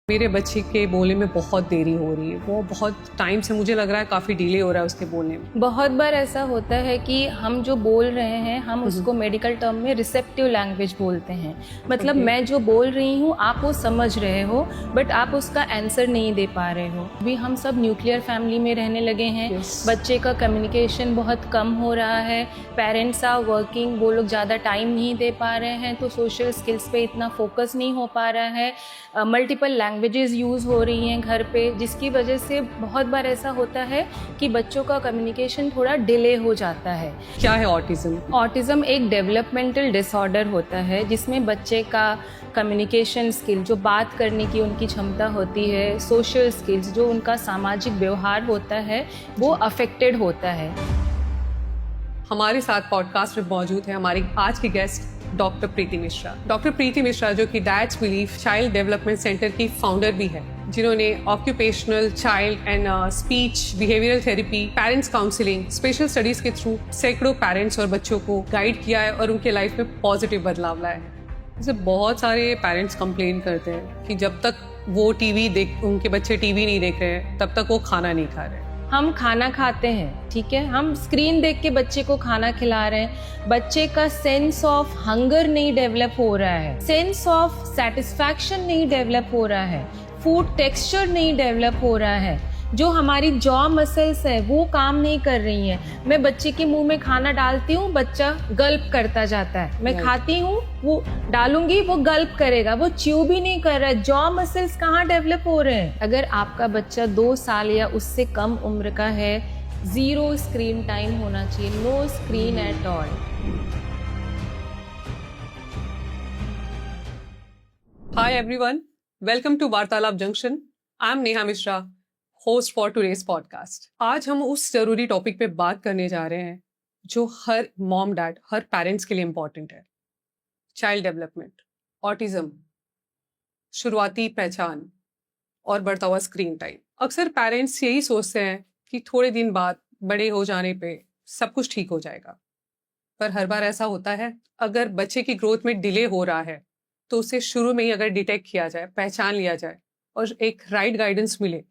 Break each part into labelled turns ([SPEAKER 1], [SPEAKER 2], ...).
[SPEAKER 1] मेरे बच्चे के बोलने में बहुत देरी हो रही है। वो बहुत टाइम से मुझे लग रहा है काफ़ी डिले हो रहा है उसके बोलने में।
[SPEAKER 2] बहुत बार ऐसा होता है कि हम जो बोल रहे हैं हम उसको मेडिकल टर्म में रिसेप्टिव लैंग्वेज बोलते हैं। मतलब मैं जो बोल रही हूँ आप वो समझ रहे हो बट आप उसका आंसर नहीं दे पा रहे हो। अभी हम सब न्यूक्लियर फैमिली में रहने लगे हैं। बच्चे का कम्युनिकेशन बहुत कम हो रहा है। पेरेंट्स आर वर्किंग, वो लोग ज़्यादा टाइम नहीं दे पा रहे हैं तो सोशल स्किल्स पे इतना फोकस नहीं हो पा रहा है। मल्टीपल लैंग्वेजेस यूज़ हो रही हैं घर पे, जिसकी वजह से बहुत बार ऐसा होता है कि बच्चों का कम्युनिकेशन थोड़ा डिले हो जाता है।
[SPEAKER 1] क्या है ऑटिज्म?
[SPEAKER 2] ऑटिज्म एक डेवलपमेंटल डिसऑर्डर होता है जिसमें बच्चे का कम्युनिकेशन स्किल, जो बात करने की उनकी क्षमता होती है, सोशल स्किल्स, जो उनका सामाजिक व्यवहार होता है, वो अफेक्टेड होता है।
[SPEAKER 1] हमारे साथ पॉडकास्ट में मौजूद है हमारी आज की guest doctor Preeti Mishra. Doctor Preeti Mishra जो कि dad's belief child development centre की फाउंडर भी है, जिन्होंने occupational, child and speech, behavioural therapy, parents counselling, special studies के थ्रू सैकड़ों पेरेंट्स और बच्चों को गाइड किया है और उनके लाइफ में पॉजिटिव बदलाव लाया है। जैसे बहुत सारे पेरेंट्स कंप्लेन करते हैं कि जब तक वो उनके बच्चे टीवी नहीं देख रहे हैं तब तक वो खाना नहीं खा रहे।
[SPEAKER 2] हम खाना खाते हैं, ठीक है, हम स्क्रीन देख के बच्चे को खाना खिला रहे हैं, बच्चे का सेंस ऑफ हंगर नहीं डेवलप हो रहा है, सेंस ऑफ सेटिस्फैक्शन नहीं डेवलप हो रहा है, फूड टेक्सचर नहीं डेवलप हो रहा है, जो हमारी जॉ मसल्स है वो काम नहीं कर रही हैं। मैं बच्चे के मुंह में खाना डालती हूँ, बच्चा गल्प करता जाता है, मैं खाती हूँ, वो डालूंगी, वो गल्प करेगा, वो च्यू भी नहीं कर रहा है। जॉ मसल्स कहाँ डेवलप हो रहे हैं? अगर आपका बच्चा 2 साल या उससे कम उम्र का है, 0 स्क्रीन टाइम होना चाहिए, no screen at all.
[SPEAKER 1] Hi everyone, welcome to Vartalap junction. I am Neha Mishra, host for today's podcast. आज हम उस जरूरी टॉपिक पे बात करने जा रहे हैं जो हर मॉम डैड, हर पेरेंट्स के लिए इम्पोर्टेंट है। चाइल्ड डेवलपमेंट, ऑटिज्म, शुरुआती पहचान और बढ़ता हुआ स्क्रीन टाइम। अक्सर पेरेंट्स यही सोचते हैं कि थोड़े दिन बाद बड़े हो जाने पे सब कुछ ठीक हो जाएगा, पर हर बार ऐसा होता है? अगर बच्चे की ग्रोथ में डिले हो रहा है तो उसे शुरू में ही अगर डिटेक्ट किया जाए, पहचान लिया जाए और एक राइट गाइडेंस मिले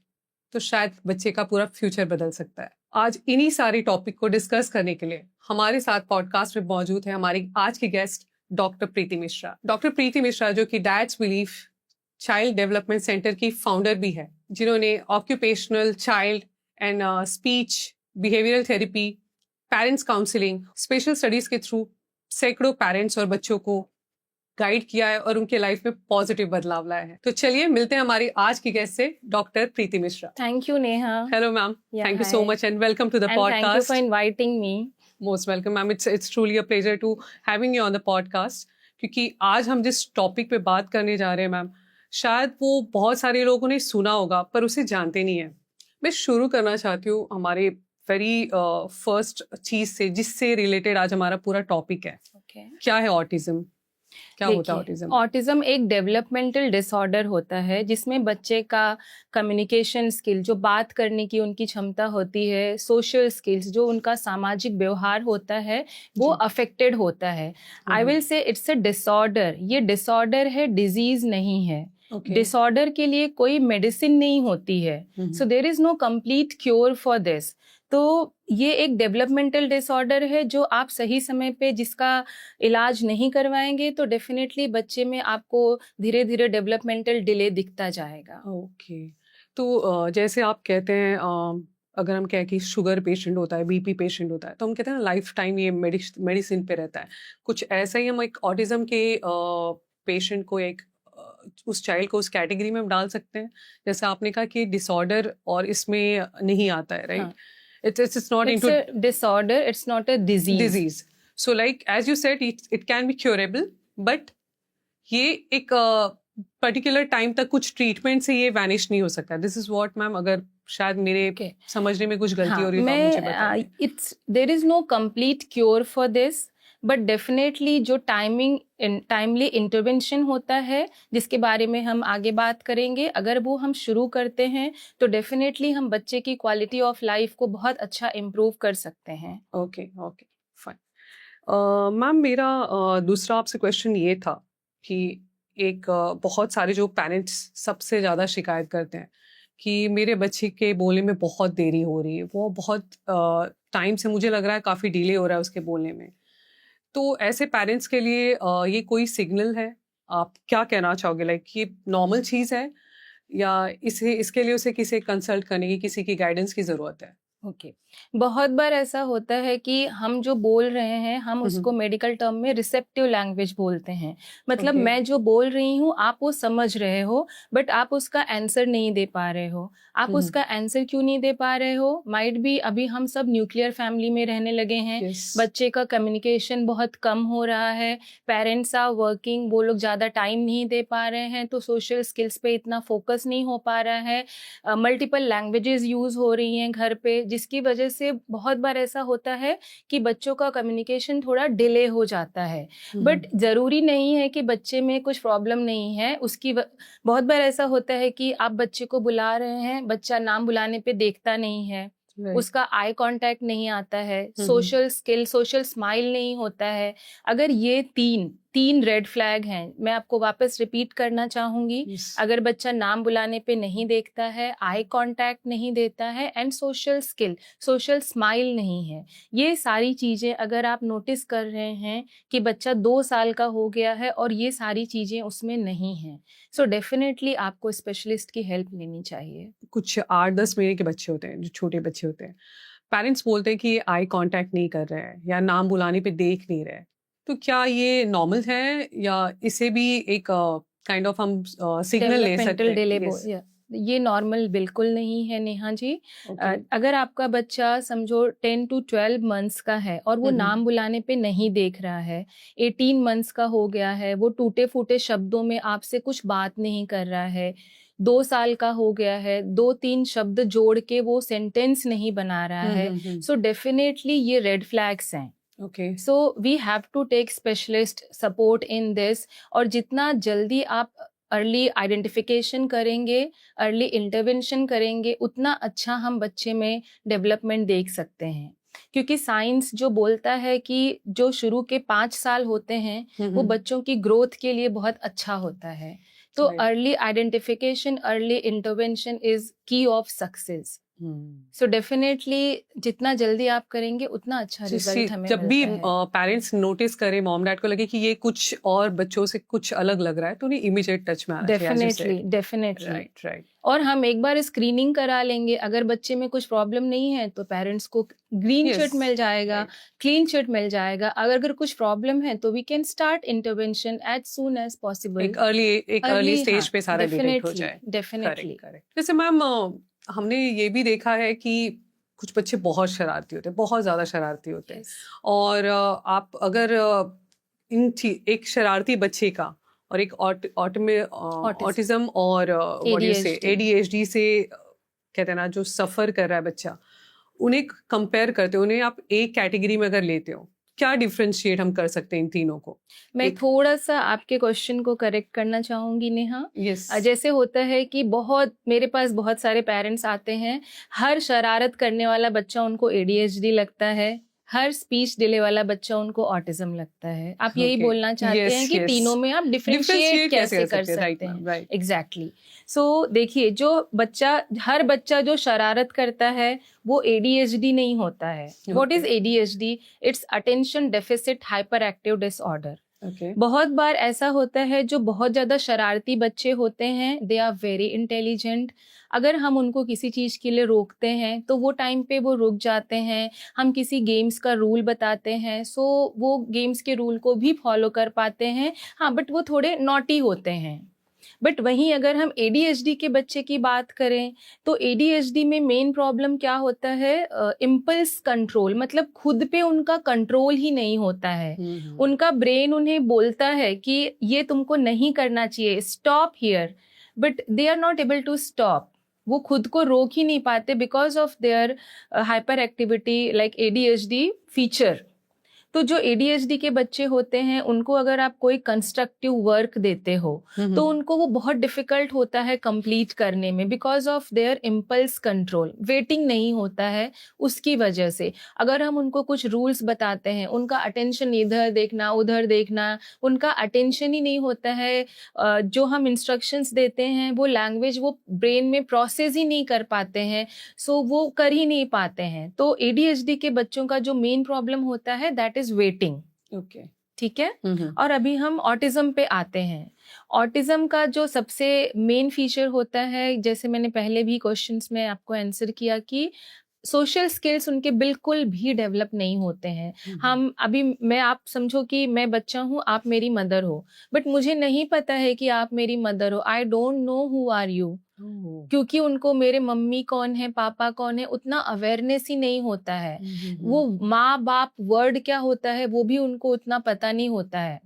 [SPEAKER 1] तो शायद बच्चे का पूरा फ्यूचर बदल सकता है। आज इन्हीं सारे टॉपिक को डिस्कस करने के लिए हमारे साथ पॉडकास्ट में मौजूद है हमारी आज की guest doctor Preeti Mishra. Doctor Preeti Mishra जो कि dad's belief child development centre की फाउंडर भी है, जिन्होंने occupational, child and speech, behavioural therapy, parents counselling, special studies के थ्रू सैकड़ों पेरेंट्स और बच्चों को गाइड किया है और उनके लाइफ में पॉजिटिव बदलाव लाया है। तो चलिए मिलते हैं हमारी आज की गेस्ट से, doctor Preeti Mishra.
[SPEAKER 2] Thank you Neha.
[SPEAKER 1] Hello ma'am, thank you so much and welcome to the
[SPEAKER 2] And thank you
[SPEAKER 1] podcast.
[SPEAKER 2] for inviting me.
[SPEAKER 1] Most welcome ma'am, it's truly a pleasure to having you on the podcast. क्योंकि आज हम जिस topic पे बात करने जा रहे हैं मैम, शायद वो बहुत सारे लोगों ने सुना होगा पर उसे जानते नहीं है। मैं शुरू करना चाहती हूँ हमारे वेरी फर्स्ट चीज से, जिससे रिलेटेड आज हमारा पूरा टॉपिक है। क्या है ऑटिज्म? क्या होता है ऑटिज्म?
[SPEAKER 2] ऑटिज्म एक डेवलपमेंटल डिसऑर्डर होता है जिसमें बच्चे का कम्युनिकेशन स्किल, जो बात करने की उनकी क्षमता होती है, सोशल स्किल्स, जो उनका सामाजिक व्यवहार होता है, वो अफेक्टेड होता है। आई विल से इट्स अ डिसऑर्डर। ये डिसऑर्डर है, डिजीज नहीं है। डिसऑर्डर के लिए कोई मेडिसिन नहीं होती है, so there is no complete cure for this. तो ये एक डेवलपमेंटल डिसऑर्डर है जो आप सही समय पे जिसका इलाज नहीं करवाएंगे तो डेफिनेटली बच्चे में आपको धीरे धीरे डेवलपमेंटल डिले दिखता जाएगा।
[SPEAKER 1] ओके, तो जैसे आप कहते हैं, अगर हम कहें कि शुगर पेशेंट होता है, बीपी पेशेंट होता है, तो हम कहते हैं ना लाइफ टाइम ये मेडिसिन पे रहता है। कुछ ऐसा ही हम एक ऑटिज्म के पेशेंट को, एक उस चाइल्ड को उस कैटेगरी में हम डाल सकते हैं? जैसे आपने कहा कि डिसऑर्डर और इसमें नहीं आता है, right? It's not
[SPEAKER 2] It's
[SPEAKER 1] into
[SPEAKER 2] a disorder, it's not a disease.
[SPEAKER 1] So like as you said, it can be curable, but ये एक पर्टिकुलर टाइम तक कुछ ट्रीटमेंट से ये वैनिश नहीं हो सकता। दिस इज व्हाट मैम, अगर शायद मेरे समझने में कुछ गलती हो रही है तो आप मुझे बताइए।
[SPEAKER 2] There is no complete cure for this, but definitely जो टाइमली इंटरवेंशन होता है, जिसके बारे में हम आगे बात करेंगे, अगर वो हम शुरू करते हैं तो डेफिनेटली हम बच्चे की क्वालिटी ऑफ लाइफ को बहुत अच्छा इम्प्रूव कर सकते हैं।
[SPEAKER 1] Okay fine. मैम, मेरा दूसरा आपसे क्वेश्चन ये था कि एक बहुत सारे जो पेरेंट्स सबसे ज़्यादा शिकायत करते हैं कि मेरे बच्चे के बोलने में बहुत देरी हो रही है, वो बहुत टाइम से मुझे लग रहा है काफ़ी डिले हो रहा है उसके बोलने में। तो ऐसे पेरेंट्स के लिए ये कोई सिग्नल है? आप क्या कहना चाहोगे, लाइक ये नॉर्मल चीज़ है या इसे इसके लिए उसे किसी कंसल्ट करने की, किसी की गाइडेंस की ज़रूरत है?
[SPEAKER 2] ओके बहुत बार ऐसा होता है कि हम जो बोल रहे हैं हम उसको मेडिकल टर्म में रिसेप्टिव लैंग्वेज बोलते हैं। मतलब
[SPEAKER 1] Okay.
[SPEAKER 2] मैं जो बोल रही हूँ आप वो समझ रहे हो बट आप उसका आंसर नहीं दे पा रहे हो। आप उसका आंसर क्यों नहीं दे पा रहे हो? माइट बी अभी हम सब न्यूक्लियर फैमिली में रहने लगे हैं।
[SPEAKER 1] Yes.
[SPEAKER 2] बच्चे का कम्युनिकेशन बहुत कम हो रहा है, पेरेंट्स आर वर्किंग, वो लोग ज़्यादा टाइम नहीं दे पा रहे हैं तो सोशल स्किल्स पे इतना फोकस नहीं हो पा रहा है। मल्टीपल लैंग्वेजेस यूज़ हो रही हैं घर पे, जिसकी वजह से बहुत बार ऐसा होता है कि बच्चों का कम्युनिकेशन थोड़ा डिले हो जाता है। बट ज़रूरी नहीं है कि बच्चे में कुछ प्रॉब्लम नहीं है। बहुत बार ऐसा होता है कि आप बच्चे को बुला रहे हैं, बच्चा नाम बुलाने पे देखता नहीं है, उसका आई कांटेक्ट नहीं आता है, सोशल स्किल, सोशल स्माइल नहीं होता है। अगर ये तीन रेड फ्लैग हैं, मैं आपको वापस रिपीट करना चाहूंगी। अगर बच्चा नाम बुलाने पे नहीं देखता है, आई कांटेक्ट नहीं देता है and social skill, social smile नहीं है, ये सारी चीज़ें अगर आप नोटिस कर रहे हैं कि बच्चा 2 साल का हो गया है और ये सारी चीज़ें उसमें नहीं हैं, सो डेफिनेटली आपको स्पेशलिस्ट की हेल्प लेनी चाहिए।
[SPEAKER 1] कुछ 8-10 महीने के बच्चे होते हैं, जो छोटे बच्चे होते हैं, पेरेंट्स बोलते हैं कि आई कांटेक्ट नहीं कर रहे हैं या नाम बुलाने पे देख नहीं रहे, तो क्या ये नॉर्मल है या इसे भी एक काइंड ऑफ हम सिग्नल ले सकते
[SPEAKER 2] डेवलपमेंटल डिले
[SPEAKER 1] हैं? Yes.
[SPEAKER 2] ये नॉर्मल बिल्कुल नहीं है नेहा जी।
[SPEAKER 1] Okay.
[SPEAKER 2] अगर आपका बच्चा समझो 10 to 12 मंथ्स का है और वो नाम बुलाने पे नहीं देख रहा है, 18 मंथ्स का हो गया है, वो टूटे फूटे शब्दों में आपसे कुछ बात नहीं कर रहा है, 2 साल का हो गया है, 2-3 शब्द जोड़ के वो सेंटेंस नहीं बना रहा है, सो डेफिनेटली ये रेड फ्लैग्स हैं।
[SPEAKER 1] Okay.
[SPEAKER 2] So we have to take specialist support in this. और जितना जल्दी आप अर्ली आइडेंटिफिकेशन करेंगे, अर्ली इंटरवेंशन करेंगे, उतना अच्छा हम बच्चे में डेवलपमेंट देख सकते हैं। क्योंकि साइंस जो बोलता है कि जो शुरू के 5 साल होते हैं वो बच्चों की ग्रोथ के लिए बहुत अच्छा होता है। तो early identification, early intervention is की ऑफ सक्सेस। सो डेफिनेटली जितना जल्दी आप करेंगे उतना अच्छा रिजल्ट हमें
[SPEAKER 1] जब भी
[SPEAKER 2] मिलता है।
[SPEAKER 1] पेरेंट्स नोटिस करें, मॉम डैड को लगे कि ये कुछ और बच्चों से कुछ अलग लग रहा है, तो उन्हें इमीडिएट टच में आना चाहिए।
[SPEAKER 2] Definitely
[SPEAKER 1] right.
[SPEAKER 2] और हम एक बार स्क्रीनिंग करा लेंगे, अगर बच्चे में कुछ प्रॉब्लम नहीं है तो पेरेंट्स को ग्रीन चिट मिल जाएगा, क्लीन चिट मिल जाएगा। अगर कुछ प्रॉब्लम है तो we can start intervention as soon as possible.
[SPEAKER 1] एक अर्ली स्टेज पे सारा डिटेक्ट हो जाए।
[SPEAKER 2] डेफिनेटली।
[SPEAKER 1] जैसे मैम हमने ये भी देखा है कि कुछ बच्चे बहुत शरारती होते हैं, बहुत ज़्यादा शरारती होते हैं। और आप अगर एक शरारती बच्चे का और एक ऑटिज्म और ADHD से कहते हैं ना, जो सफ़र कर रहा है बच्चा, उन्हें कंपेयर करते हो, उन्हें आप एक कैटेगरी में अगर लेते हो, क्या डिफरेंशिएट हम कर सकते हैं इन तीनों को?
[SPEAKER 2] मैं थोड़ा सा आपके क्वेश्चन को करेक्ट करना चाहूंगी नेहा।
[SPEAKER 1] Yes.
[SPEAKER 2] जैसे होता है कि मेरे पास बहुत सारे पेरेंट्स आते हैं, हर शरारत करने वाला बच्चा उनको ADHD लगता है, हर स्पीच डिले वाला बच्चा उनको ऑटिज्म लगता है। आप यही बोलना चाहते हैं कि तीनों में आप डिफरेंशिएट कैसे कर सकते हैं? एग्जैक्टली। सो देखिए, हर बच्चा जो शरारत करता है वो ADHD नहीं होता है। What is ADHD? It's attention deficit hyper active disorder. बहुत बार ऐसा होता है, जो बहुत ज्यादा शरारती बच्चे होते हैं, दे आर वेरी इंटेलिजेंट। अगर हम उनको किसी चीज़ के लिए रोकते हैं तो वो टाइम पे वो रुक जाते हैं। हम किसी गेम्स का रूल बताते हैं, सो वो गेम्स के रूल को भी फॉलो कर पाते हैं। हाँ, बट वो थोड़े नॉटी होते हैं। बट वहीं अगर हम ADHD के बच्चे की बात करें तो ADHD में मेन प्रॉब्लम क्या होता है? इम्पल्स कंट्रोल, मतलब खुद पे उनका कंट्रोल ही नहीं होता है। उनका ब्रेन उन्हें बोलता है कि ये तुमको नहीं करना चाहिए, stop here, but they are not able to stop. वो खुद को रोक ही नहीं पाते because of their hyperactivity like ADHD feature. तो जो ADHD के बच्चे होते हैं उनको अगर आप कोई कंस्ट्रक्टिव वर्क देते हो तो उनको वो बहुत डिफिकल्ट होता है कंप्लीट करने में, because of there impulse control, waiting नहीं होता है उसकी वजह से। अगर हम उनको कुछ रूल्स बताते हैं, उनका अटेंशन इधर देखना उधर देखना, उनका अटेंशन ही नहीं होता है। जो हम इंस्ट्रक्शंस देते हैं वो लैंग्वेज वो ब्रेन में प्रोसेस ही नहीं कर पाते हैं, सो वो कर ही नहीं पाते हैं। तो ADHD के बच्चों का जो मेन प्रॉब्लम होता है दैट इज वेटिंग।
[SPEAKER 1] ओके,
[SPEAKER 2] ठीक है। और अभी हम ऑटिज्म पे आते हैं। ऑटिज्म का जो सबसे मेन फीचर होता है, जैसे मैंने पहले भी क्वेश्चंस में आपको आंसर किया कि सोशल स्किल्स उनके बिल्कुल भी डेवलप नहीं होते हैं। हम अभी मैं आप समझो कि मैं बच्चा हूँ, आप मेरी मदर हो, बट मुझे नहीं पता है कि आप मेरी मदर हो। I don't know who are you, क्योंकि उनको मेरे मम्मी कौन है पापा कौन है उतना अवेयरनेस ही नहीं होता है। वो माँ बाप वर्ड क्या होता है वो भी उनको उतना पता नहीं होता है।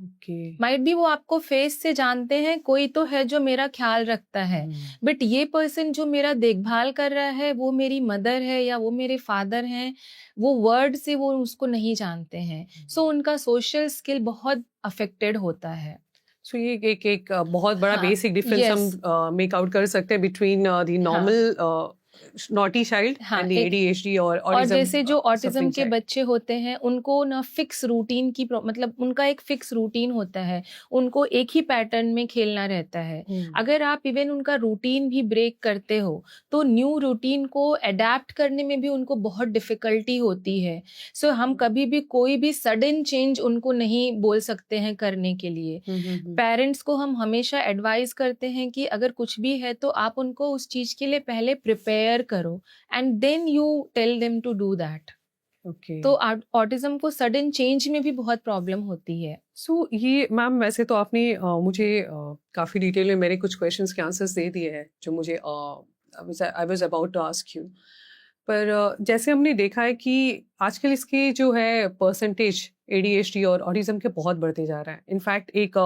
[SPEAKER 2] माइट बी वो आपको फेस से जानते हैं, कोई तो है जो मेरा ख्याल रखता है, बट ये पर्सन जो मेरा देखभाल कर रहा है वो मेरी मदर है या वो मेरे फादर हैं, वो वर्ड से वो उसको नहीं जानते हैं। सो उनका सोशल स्किल बहुत अफेक्टेड होता है।
[SPEAKER 1] सो ये एक बहुत बड़ा
[SPEAKER 2] हाँ,
[SPEAKER 1] बेसिक डिफरेंस हम मेक आउट कर सकते हैं between the normal naughty child and the ADHD और
[SPEAKER 2] जैसे जो ऑटिज्म के बच्चे होते हैं उनको ना फिक्स रूटीन की मतलब उनका एक फिक्स रूटीन होता है, उनको एक ही पैटर्न में खेलना रहता है। अगर आप इवन उनका रूटीन भी ब्रेक करते हो तो न्यू रूटीन को अडेप्ट करने में भी उनको बहुत डिफिकल्टी होती है। सो हम कभी भी कोई भी सडन चेंज उनको नहीं बोल सकते हैं करने के लिए। पेरेंट्स को हम हमेशा एडवाइस करते हैं कि अगर कुछ भी है तो आप उनको उस चीज के लिए पहले प्रिपेयर करो and then you tell them to do that. तो ऑटिज्म को सडन चेंज में भी बहुत प्रॉब्लम होती है।
[SPEAKER 1] सो ये मैम वैसे तो आपने मुझे काफ़ी डिटेल में मेरे कुछ क्वेश्चंस के आंसर्स दे दिए हैं जो मुझे I was about to ask you. पर जैसे हमने देखा है कि आजकल इसके जो है परसेंटेज ADHD और ऑटिज्म के बहुत बढ़ते जा रहा है। इनफैक्ट एक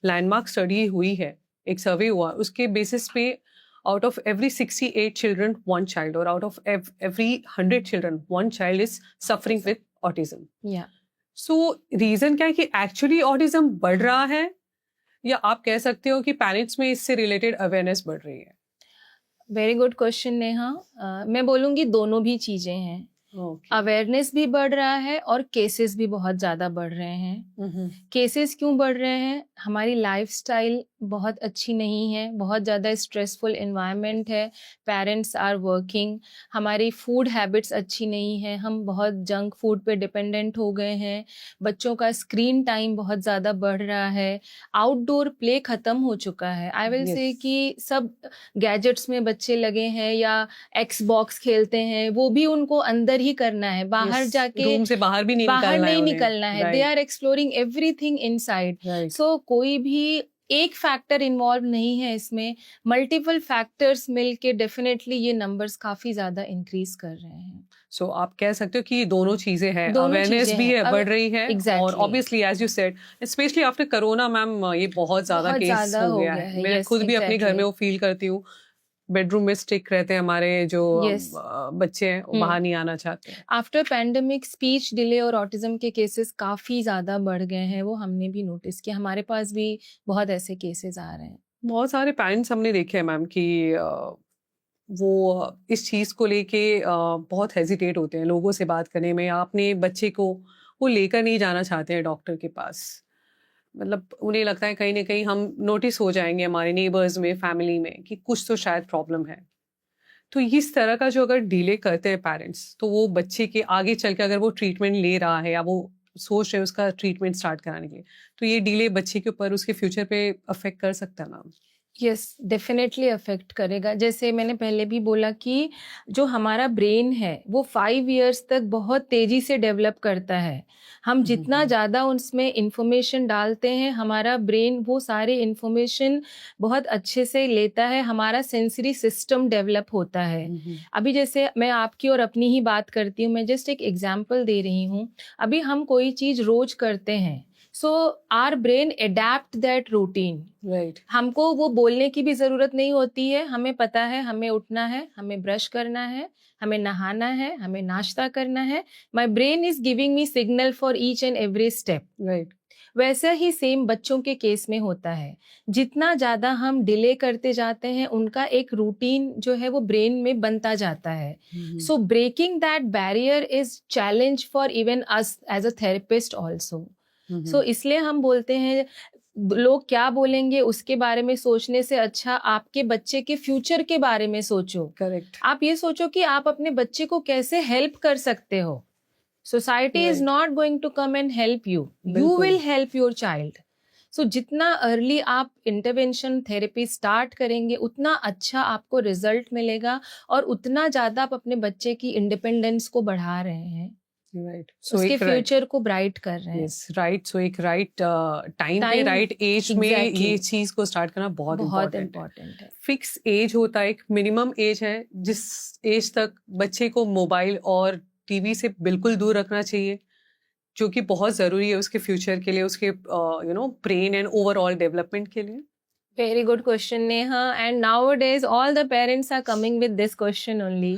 [SPEAKER 1] लैंडमार्क स्टडी हुई है, एक सर्वे हुआ, उसके बेसिस पे out of every 68 children, one child, or out of every 100 children, one child is suffering with autism.
[SPEAKER 2] Yeah.
[SPEAKER 1] So, reason क्या है कि actually autism बढ़ रहा है या आप कह सकते हो कि पेरेंट्स में इससे रिलेटेड अवेयरनेस बढ़ रही है?
[SPEAKER 2] Very good question Neha. मैं बोलूँगी दोनों भी चीज़ें हैं। अवेयरनेस भी बढ़ रहा है और केसेस भी बहुत ज़्यादा बढ़ रहे हैं। केसेस क्यों बढ़ रहे हैं? हमारी लाइफस्टाइल बहुत अच्छी नहीं है, बहुत ज़्यादा स्ट्रेसफुल एनवायरनमेंट है, पेरेंट्स आर वर्किंग, हमारी फूड हैबिट्स अच्छी नहीं है, हम बहुत जंक फूड पे डिपेंडेंट हो गए हैं, बच्चों का स्क्रीन टाइम बहुत ज़्यादा बढ़ रहा है, आउटडोर प्ले ख़त्म हो चुका है। आई विल से कि सब गैजेट्स में बच्चे लगे हैं या एक्सबॉक्स खेलते हैं, वो भी उनको अंदर ही करना है, बाहर जाके
[SPEAKER 1] रूम से बाहर भी नहीं
[SPEAKER 2] निकलना है। They are exploring everything inside. So कोई भी एक फैक्टर इन्वॉल्व नहीं है इसमें, मल्टीपल फैक्टर्स मिलके डेफिनेटली ये नंबर्स काफी ज्यादा इंक्रीज कर रहे हैं।
[SPEAKER 1] सो आप कह सकते हो कि ये दोनों चीजें हैं, अवेयरनेस भी है, बढ़ रही है, और obviously as you said specially after corona ma'am ये बहुत ज्यादा केस हो गया है। मैं खुद भी अपने घर में वो फील करती हूँ, बेडरूम में स्टिक रहते हैं हमारे जो बच्चे हैं, बाहर नहीं आना चाहते।
[SPEAKER 2] आफ्टर पैंडेमिक स्पीच डिले और ऑटिज्म के केसेस काफ़ी ज़्यादा बढ़ गए हैं, वो हमने भी नोटिस किया, हमारे पास भी बहुत ऐसे केसेस आ रहे हैं।
[SPEAKER 1] बहुत सारे पेरेंट्स हमने देखे हैं मैम कि वो इस चीज़ को लेके बहुत हेजिटेट होते हैं लोगों से बात करने में, या अपने बच्चे को वो लेकर नहीं जाना चाहते हैं डॉक्टर के पास। मतलब उन्हें लगता है कहीं ना कहीं हम नोटिस हो जाएंगे हमारे नेबर्स में, फैमिली में, कि कुछ तो शायद प्रॉब्लम है। तो इस तरह का जो अगर डिले करते हैं पेरेंट्स, तो वो बच्चे के आगे चल के अगर वो ट्रीटमेंट ले रहा है या वो सोच रहे हैं उसका ट्रीटमेंट स्टार्ट कराने के लिए, तो ये डिले बच्चे के ऊपर उसके फ्यूचर पे अफेक्ट कर सकता है मैम?
[SPEAKER 2] यस, डेफिनेटली अफेक्ट करेगा। जैसे मैंने पहले भी बोला कि जो हमारा ब्रेन है वो 5 इयर्स तक बहुत तेज़ी से डेवलप करता है। हम जितना ज़्यादा उसमें इंफॉर्मेशन डालते हैं, हमारा ब्रेन वो सारे इंफॉर्मेशन बहुत अच्छे से लेता है, हमारा सेंसरी सिस्टम डेवलप होता है। अभी जैसे मैं आपकी और अपनी ही बात करती हूँ, मैं जस्ट एक एग्जांपल दे रही हूँ। अभी हम कोई चीज़ रोज़ करते हैं, so our brain adapt that routine.
[SPEAKER 1] Right.
[SPEAKER 2] हमको वो बोलने की भी जरूरत नहीं होती है. हमें पता है हमें उठना है, हमें ब्रश करना है, हमें नहाना है, हमें नाश्ता करना है. My brain is giving me signal for each and every step.
[SPEAKER 1] Right.
[SPEAKER 2] वैसा ही सेम बच्चों के केस में होता है. जितना ज्यादा हम डिले करते जाते हैं उनका एक रूटीन जो है वो ब्रेन में बनता जाता है. So breaking that barrier is challenge for even us as a therapist also. So इसलिए हम बोलते हैं लोग क्या बोलेंगे उसके बारे में सोचने से अच्छा आपके बच्चे के फ्यूचर के बारे में सोचो.
[SPEAKER 1] करेक्ट.
[SPEAKER 2] आप ये सोचो कि आप अपने बच्चे को कैसे हेल्प कर सकते हो. Society is
[SPEAKER 1] Right.
[SPEAKER 2] not going to come and help you. You
[SPEAKER 1] बिल्कुल.
[SPEAKER 2] will help your child. So जितना अर्ली आप इंटरवेंशन थेरेपी स्टार्ट करेंगे उतना अच्छा आपको रिजल्ट मिलेगा और उतना ज्यादा आप अपने बच्चे की इंडिपेंडेंस को बढ़ा रहे हैं.
[SPEAKER 1] राइट.
[SPEAKER 2] उसके फ्यूचर को ब्राइट कर रहे हैं.
[SPEAKER 1] यस. राइट. सो एक राइट टाइम पे
[SPEAKER 2] Time,
[SPEAKER 1] राइट एज में
[SPEAKER 2] exactly.
[SPEAKER 1] ये चीज को स्टार्ट करना बहुत
[SPEAKER 2] बहुत
[SPEAKER 1] इम्पोर्टेंट है.
[SPEAKER 2] इम्पोर्टेंट है.
[SPEAKER 1] फिक्स एज होता है, एक मिनिमम एज है जिस एज तक बच्चे को मोबाइल और टीवी से बिल्कुल दूर रखना चाहिए, जो कि बहुत जरूरी है उसके फ्यूचर के लिए, उसके ब्रेन एंड ओवरऑल डेवलपमेंट के लिए.
[SPEAKER 2] Very good question, Neha. And nowadays, all the parents are coming with this question only.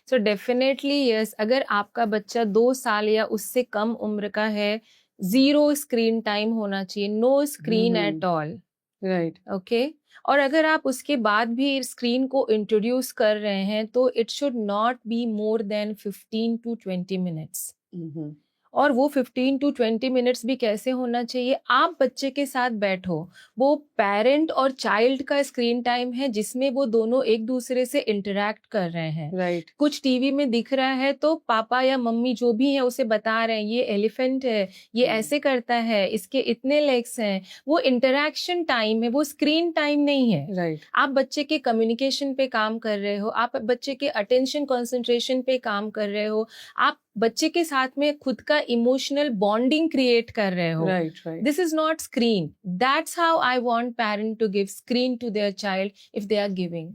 [SPEAKER 2] So definitely yes. अगर आपका बच्चा 2 साल या उससे कम उम्र का है, 0 स्क्रीन टाइम होना चाहिए, no screen at all.
[SPEAKER 1] Right.
[SPEAKER 2] Okay. और अगर आप उसके बाद भी स्क्रीन को इंट्रोड्यूस कर रहे हैं तो it should not be more than 15 to 20 minutes. और वो 15 to 20 मिनट्स भी कैसे होना चाहिए, आप बच्चे के साथ बैठो. वो पेरेंट और चाइल्ड का स्क्रीन टाइम है जिसमें वो दोनों एक दूसरे से इंटरेक्ट कर रहे हैं.
[SPEAKER 1] राइट.
[SPEAKER 2] कुछ टीवी में दिख रहा है तो पापा या मम्मी जो भी है उसे बता रहे हैं ये एलिफेंट है, ये ऐसे करता है, इसके इतने लेग्स हैं. वो इंटरेक्शन टाइम है, वो स्क्रीन टाइम नहीं है.
[SPEAKER 1] राइट.
[SPEAKER 2] आप बच्चे के कम्युनिकेशन पे काम कर रहे हो, आप बच्चे के अटेंशन कंसंट्रेशन पे काम कर रहे हो, आप बच्चे के साथ में खुद का इमोशनल बॉन्डिंग क्रिएट कर रहे हो.
[SPEAKER 1] Right. Right.
[SPEAKER 2] This is not screen. That's how I want parent to give screen to their child if they are giving.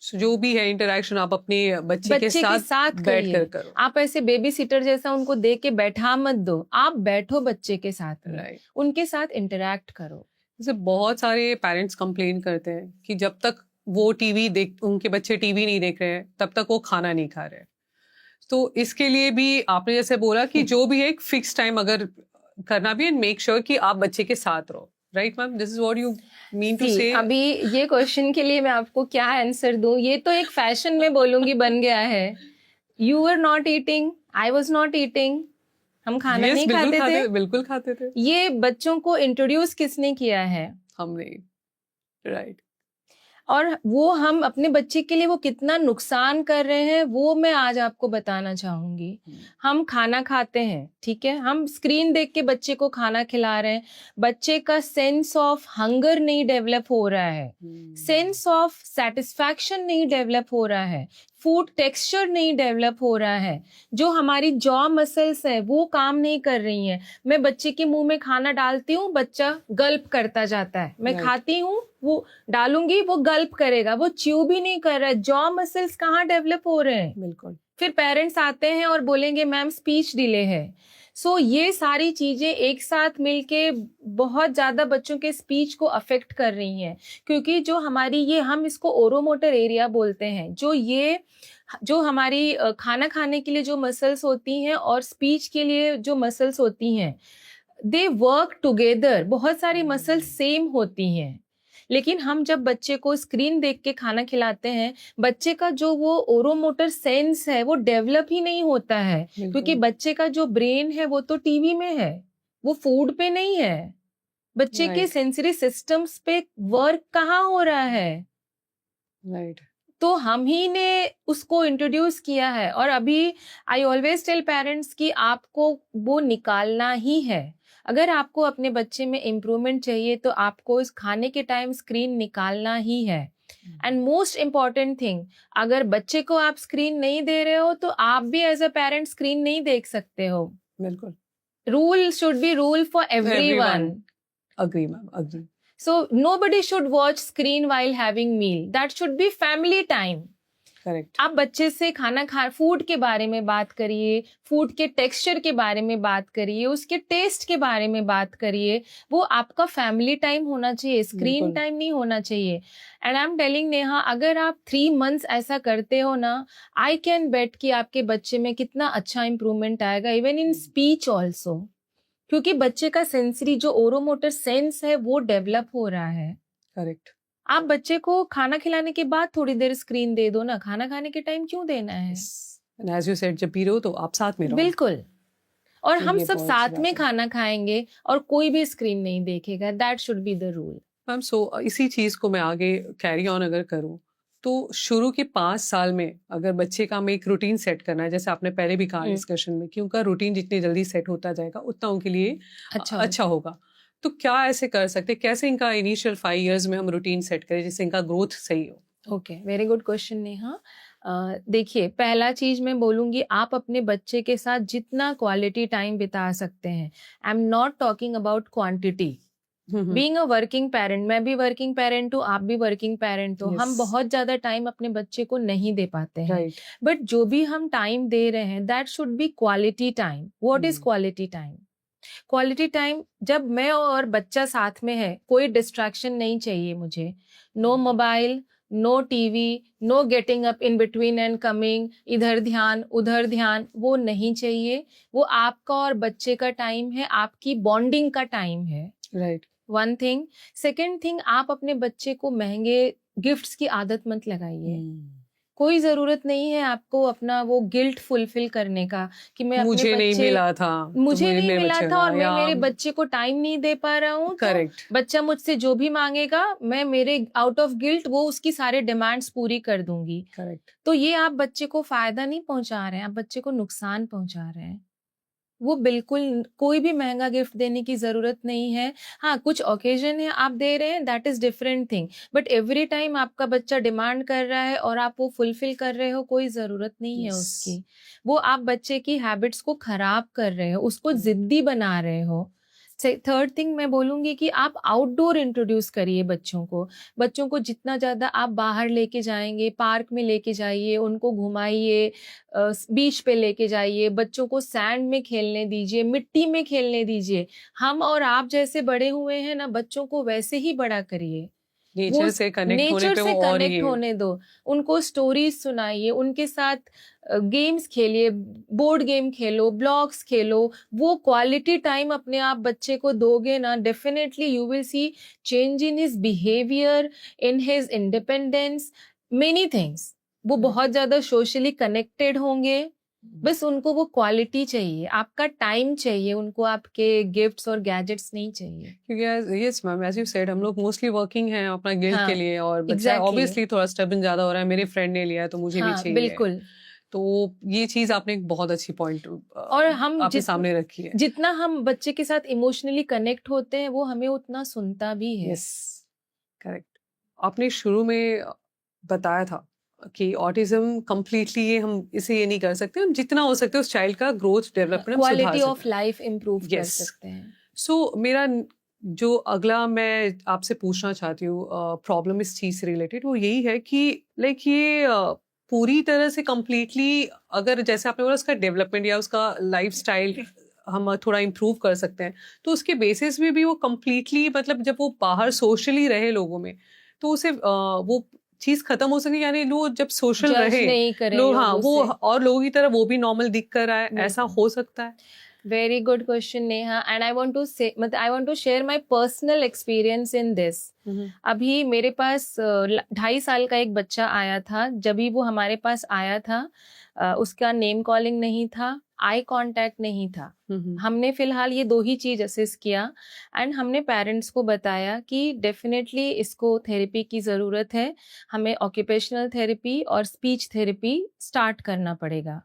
[SPEAKER 1] जो भी है इंटरेक्शन आप अपने बच्चे के साथ बैठ
[SPEAKER 2] करिए.
[SPEAKER 1] कर करो.
[SPEAKER 2] आप ऐसे बेबी सिटर जैसा उनको दे के बैठा मत दो. आप बैठो बच्चे के साथ में,
[SPEAKER 1] राइट.
[SPEAKER 2] उनके साथ इंटरेक्ट करो.
[SPEAKER 1] जैसे बहुत सारे पेरेंट्स कंप्लेन करते हैं कि जब तक वो टीवी देख उनके बच्चे टीवी नहीं देख रहे हैं तब तक वो खाना नहीं खा रहे. तो इसके लिए भी आपने जैसे बोला कि जो भी है एक फिक्स टाइम अगर करना भी, एंड मेक श्योर कि आप बच्चे के साथ रहो. Right ma'am, this is what you mean to say.
[SPEAKER 2] अभी ये क्वेश्चन के लिए मैं आपको क्या आंसर दूं, ये तो एक फैशन में बोलूंगी बन गया है. You are not eating, I was not eating. हम खाना नहीं खाते थे.
[SPEAKER 1] बिल्कुल खाते थे.
[SPEAKER 2] ये बच्चों को इंट्रोड्यूस किसने किया है?
[SPEAKER 1] हमने. राइट.
[SPEAKER 2] और वो हम अपने बच्चे के लिए वो कितना नुकसान कर रहे हैं वो मैं आज आपको बताना चाहूंगी. हम खाना खाते हैं, ठीक है, हम स्क्रीन देख के बच्चे को खाना खिला रहे हैं. बच्चे का सेंस ऑफ हंगर नहीं डेवलप हो रहा है, सेंस ऑफ सेटिस्फैक्शन नहीं डेवलप हो रहा है, फूड टेक्सचर नहीं डेवलप हो रहा है. जो हमारी जॉ मसल्स है वो काम नहीं कर रही हैं. मैं बच्चे के मुंह में खाना डालती हूँ, बच्चा गल्प करता जाता है. मैं खाती हूँ, वो डालूंगी, वो गल्प करेगा, वो च्यू भी नहीं कर रहा है. जॉ मसल्स कहाँ डेवलप हो रहे हैं?
[SPEAKER 1] बिल्कुल.
[SPEAKER 2] फिर पेरेंट्स आते हैं और बोलेंगे मैम स्पीच डिले है. सो ये सारी चीजें एक साथ मिलके बहुत ज्यादा बच्चों के स्पीच को अफेक्ट कर रही हैं. क्योंकि जो हमारी ये हम इसको ओरोमोटर एरिया बोलते हैं, जो हमारी खाना खाने के लिए जो मसल्स होती हैं और स्पीच के लिए जो मसल्स होती हैं, दे वर्क टुगेदर. बहुत सारी मसल्स सेम होती हैं. लेकिन हम जब बच्चे को स्क्रीन देख के खाना खिलाते हैं, बच्चे का जो वो ओरोमोटर सेंस है वो डेवलप ही नहीं होता है. क्योंकि बच्चे का जो ब्रेन है वो तो टीवी में है, वो फूड पे नहीं है. बच्चे के सेंसरी सिस्टम्स पे वर्क कहाँ हो रहा है?
[SPEAKER 1] राइट.
[SPEAKER 2] तो हम ही ने उसको इंट्रोड्यूस किया है. और अभी आई ऑलवेज टेल पेरेंट्स कि आपको वो निकालना ही है. अगर आपको अपने बच्चे में इम्प्रूवमेंट चाहिए तो आपको इस खाने के टाइम स्क्रीन निकालना ही है. एंड मोस्ट इम्पॉर्टेंट थिंग, अगर बच्चे को आप स्क्रीन नहीं दे रहे हो तो आप भी एज अ पेरेंट स्क्रीन नहीं देख सकते हो.
[SPEAKER 1] बिल्कुल.
[SPEAKER 2] Rule should be rule for everyone.
[SPEAKER 1] Agree ma'am, agree.
[SPEAKER 2] So nobody should watch screen while having meal. That should be family time.
[SPEAKER 1] Correct.
[SPEAKER 2] आप बच्चे से फूड के बारे में बात करिए, फूड के टेक्सचर के बारे में बात करिए, उसके टेस्ट के बारे में बात करिए। वो आपका फैमिली टाइम होना चाहिए, स्क्रीन
[SPEAKER 1] बिल्कुल।
[SPEAKER 2] टाइम नहीं होना चाहिए। And I am telling Neha, अगर आप 3 मंथ्स ऐसा करते हो ना, आई कैन बेट कि आपके बच्चे में कितना अच्छा इंप्रूवमेंट आएगा, इवन इन स्पीच ऑल्सो। क्योंकि बच्चे का सेंसरी जो ओरोमोटर सेंस है वो डेवलप हो रहा है।
[SPEAKER 1] करेक्ट।
[SPEAKER 2] आप बच्चे को खाना खिलाने के बाद थोड़ी देर स्क्रीन दे दो ना, खाना खाने के टाइम क्यों देना है?
[SPEAKER 1] एंड एज यू सेड, जब पी रहे हो तो आप साथ में रहो।
[SPEAKER 2] बिल्कुल। और
[SPEAKER 1] तो
[SPEAKER 2] हम
[SPEAKER 1] ये
[SPEAKER 2] सब
[SPEAKER 1] बहुत
[SPEAKER 2] साथ
[SPEAKER 1] अच्छी
[SPEAKER 2] में
[SPEAKER 1] बात है।
[SPEAKER 2] खाना खाएंगे और कोई भी स्क्रीन नहीं देखेगा। That should be the rule.
[SPEAKER 1] Ma'am, so इसी चीज को मैं आगे कैरी ऑन अगर करूँ, तो शुरू के 5 साल में अगर बच्चे का हमें एक रूटीन सेट करना है, जैसे आपने पहले भी कहा डिस्कशन में कि उनका रूटीन जितनी जल्दी सेट होता जाएगा उतना उनके लिए अच्छा होगा। तो क्या ऐसे कर सकते, कैसे इनका इनिशियल 5 इयर्स में हम रूटीन सेट करें जिससे इनका ग्रोथ सही हो?
[SPEAKER 2] Okay, very good question Neha. देखिए, पहला चीज मैं बोलूंगी, आप अपने बच्चे के साथ जितना क्वालिटी टाइम बिता सकते हैं, आई am not talking about quantity. Being a working parent, मैं भी वर्किंग पेरेंट हूँ, आप भी वर्किंग पेरेंट हो, हम
[SPEAKER 1] Yes.
[SPEAKER 2] बहुत ज्यादा टाइम अपने बच्चे को नहीं दे पाते हैं।
[SPEAKER 1] राइट।
[SPEAKER 2] बट जो भी हम टाइम दे रहे हैं, that should B quality time. What is quality time? Quality time जब मैं और बच्चा साथ में है, कोई डिस्ट्रैक्शन नहीं चाहिए मुझे। No mobile, no TV, no getting up in between and coming, इधर ध्यान उधर ध्यान, वो नहीं चाहिए। वो आपका और बच्चे का टाइम है, आपकी बॉन्डिंग का टाइम है।
[SPEAKER 1] Right.
[SPEAKER 2] One thing. Second thing, आप अपने बच्चे को महंगे गिफ्ट्स की आदत मत लगाइए। कोई जरूरत नहीं है आपको अपना वो गिल्ट फुलफिल करने का कि मैं अपने
[SPEAKER 1] मुझे नहीं
[SPEAKER 2] बच्चे
[SPEAKER 1] मिला था,
[SPEAKER 2] मुझे नहीं
[SPEAKER 1] मेरे
[SPEAKER 2] मिला
[SPEAKER 1] बच्चे
[SPEAKER 2] था
[SPEAKER 1] का,
[SPEAKER 2] और मैं
[SPEAKER 1] या
[SPEAKER 2] मेरे बच्चे को टाइम नहीं दे पा रहा हूँ, तो
[SPEAKER 1] करेक्ट।
[SPEAKER 2] बच्चा मुझसे जो भी मांगेगा मैं मेरे आउट ऑफ गिल्ट वो उसकी सारे डिमांड्स पूरी कर दूंगी।
[SPEAKER 1] करेक्ट।
[SPEAKER 2] तो ये आप बच्चे को फायदा नहीं पहुंचा रहे हैं, आप बच्चे को नुकसान पहुंचा रहे हैं। वो बिल्कुल कोई भी महंगा गिफ्ट देने की जरूरत नहीं है। हाँ, कुछ ओकेजन है आप दे रहे हैं, that is different thing. But every time आपका बच्चा डिमांड कर रहा है और आप वो फुलफिल कर रहे हो, कोई जरूरत नहीं है उसकी। वो आप बच्चे की हैबिट्स को खराब कर रहे हो, उसको जिद्दी बना रहे हो। थर्ड थिंग मैं बोलूंगी कि आप आउटडोर इंट्रोड्यूस करिए बच्चों को। बच्चों को जितना ज्यादा आप बाहर लेके जाएंगे, पार्क में लेके जाइए, उनको घुमाइए, बीच पे लेके जाइए, बच्चों को सैंड में खेलने दीजिए, मिट्टी में खेलने दीजिए। हम और आप जैसे बड़े हुए हैं ना, बच्चों को वैसे ही बड़ा करिए। वो
[SPEAKER 1] नेचर से कनेक्ट होने
[SPEAKER 2] नेचर
[SPEAKER 1] पे
[SPEAKER 2] से
[SPEAKER 1] वो और
[SPEAKER 2] कनेक्ट
[SPEAKER 1] ये
[SPEAKER 2] होने दो, उनको स्टोरीज सुनाइए, उनके साथ गेम्स खेलिए, बोर्ड गेम खेलो, ब्लॉक्स खेलो। वो क्वालिटी टाइम अपने आप बच्चे को दोगे ना, definitely you will see change in his behaviour, in his independence, many things. वो बहुत ज्यादा सोशली कनेक्टेड होंगे। बस उनको वो क्वालिटी चाहिए, आपका टाइम चाहिए उनको, आपके गिफ्ट्स और गैजेट्स नहीं चाहिए।
[SPEAKER 1] क्योंकि yes ma'am, as you said, हम लोग मोस्टली वर्किंग हैं अपना गिल्ट
[SPEAKER 2] हाँ,
[SPEAKER 1] के लिए, और बच्चा
[SPEAKER 2] exactly.
[SPEAKER 1] ऑब्वियसली थोड़ा स्टबन ज्यादा हो रहा है, मेरे फ्रेंड ने लिया है तो मुझे भी
[SPEAKER 2] हाँ,
[SPEAKER 1] चाहिए।
[SPEAKER 2] बिल्कुल।
[SPEAKER 1] तो ये चीज आपने एक बहुत अच्छी पॉइंट
[SPEAKER 2] और हम
[SPEAKER 1] आपके सामने रखी है।
[SPEAKER 2] जितना हम बच्चे के साथ इमोशनली कनेक्ट होते हैं, वो हमें उतना सुनता भी है।
[SPEAKER 1] Yes, correct. आपने शुरू में बताया था कि ऑटिज्म कंप्लीटली ये नहीं कर सकते, हम जितना हो सकते उस चाइल्ड का growth development
[SPEAKER 2] quality of life improve कर
[SPEAKER 1] Yes.
[SPEAKER 2] सकते हैं।
[SPEAKER 1] सो मेरा जो अगला मैं आपसे पूछना चाहती हूँ प्रॉब्लम इस चीज से रिलेटेड, वो यही है कि लाइक ये पूरी तरह से कंप्लीटली, अगर जैसे आपने बोला उसका डेवलपमेंट या उसका लाइफस्टाइल हम थोड़ा इम्प्रूव कर सकते हैं, तो उसके बेसिस में भी वो कंप्लीटली, मतलब जब वो बाहर सोशली रहे लोगों में, तो उसे वो चीज खत्म हो सके, यानी लोग जब सोशल
[SPEAKER 2] Judge
[SPEAKER 1] रहे
[SPEAKER 2] नहीं करें
[SPEAKER 1] लोग, हाँ,
[SPEAKER 2] लोगों
[SPEAKER 1] वो
[SPEAKER 2] से।
[SPEAKER 1] और लोगों की तरह वो भी नॉर्मल दिख कर रहा है, ऐसा
[SPEAKER 2] बिल्कुल।
[SPEAKER 1] हो सकता है?
[SPEAKER 2] Very good question Neha, and I want to say मतलब I want to share my personal experience in this. अभी मेरे पास 2.5 साल का एक बच्चा आया था। जब भी वो हमारे पास आया था, उसका नेम कॉलिंग नहीं था, आई कांटेक्ट नहीं था। हमने फिलहाल ये 2 ही चीज असेस किया एंड हमने पेरेंट्स को बताया कि डेफिनेटली इसको थेरेपी की ज़रूरत है, हमें ऑक्यूपेशनल थेरेपी और स्पीच थेरेपी स्टार्ट करना पड़ेगा।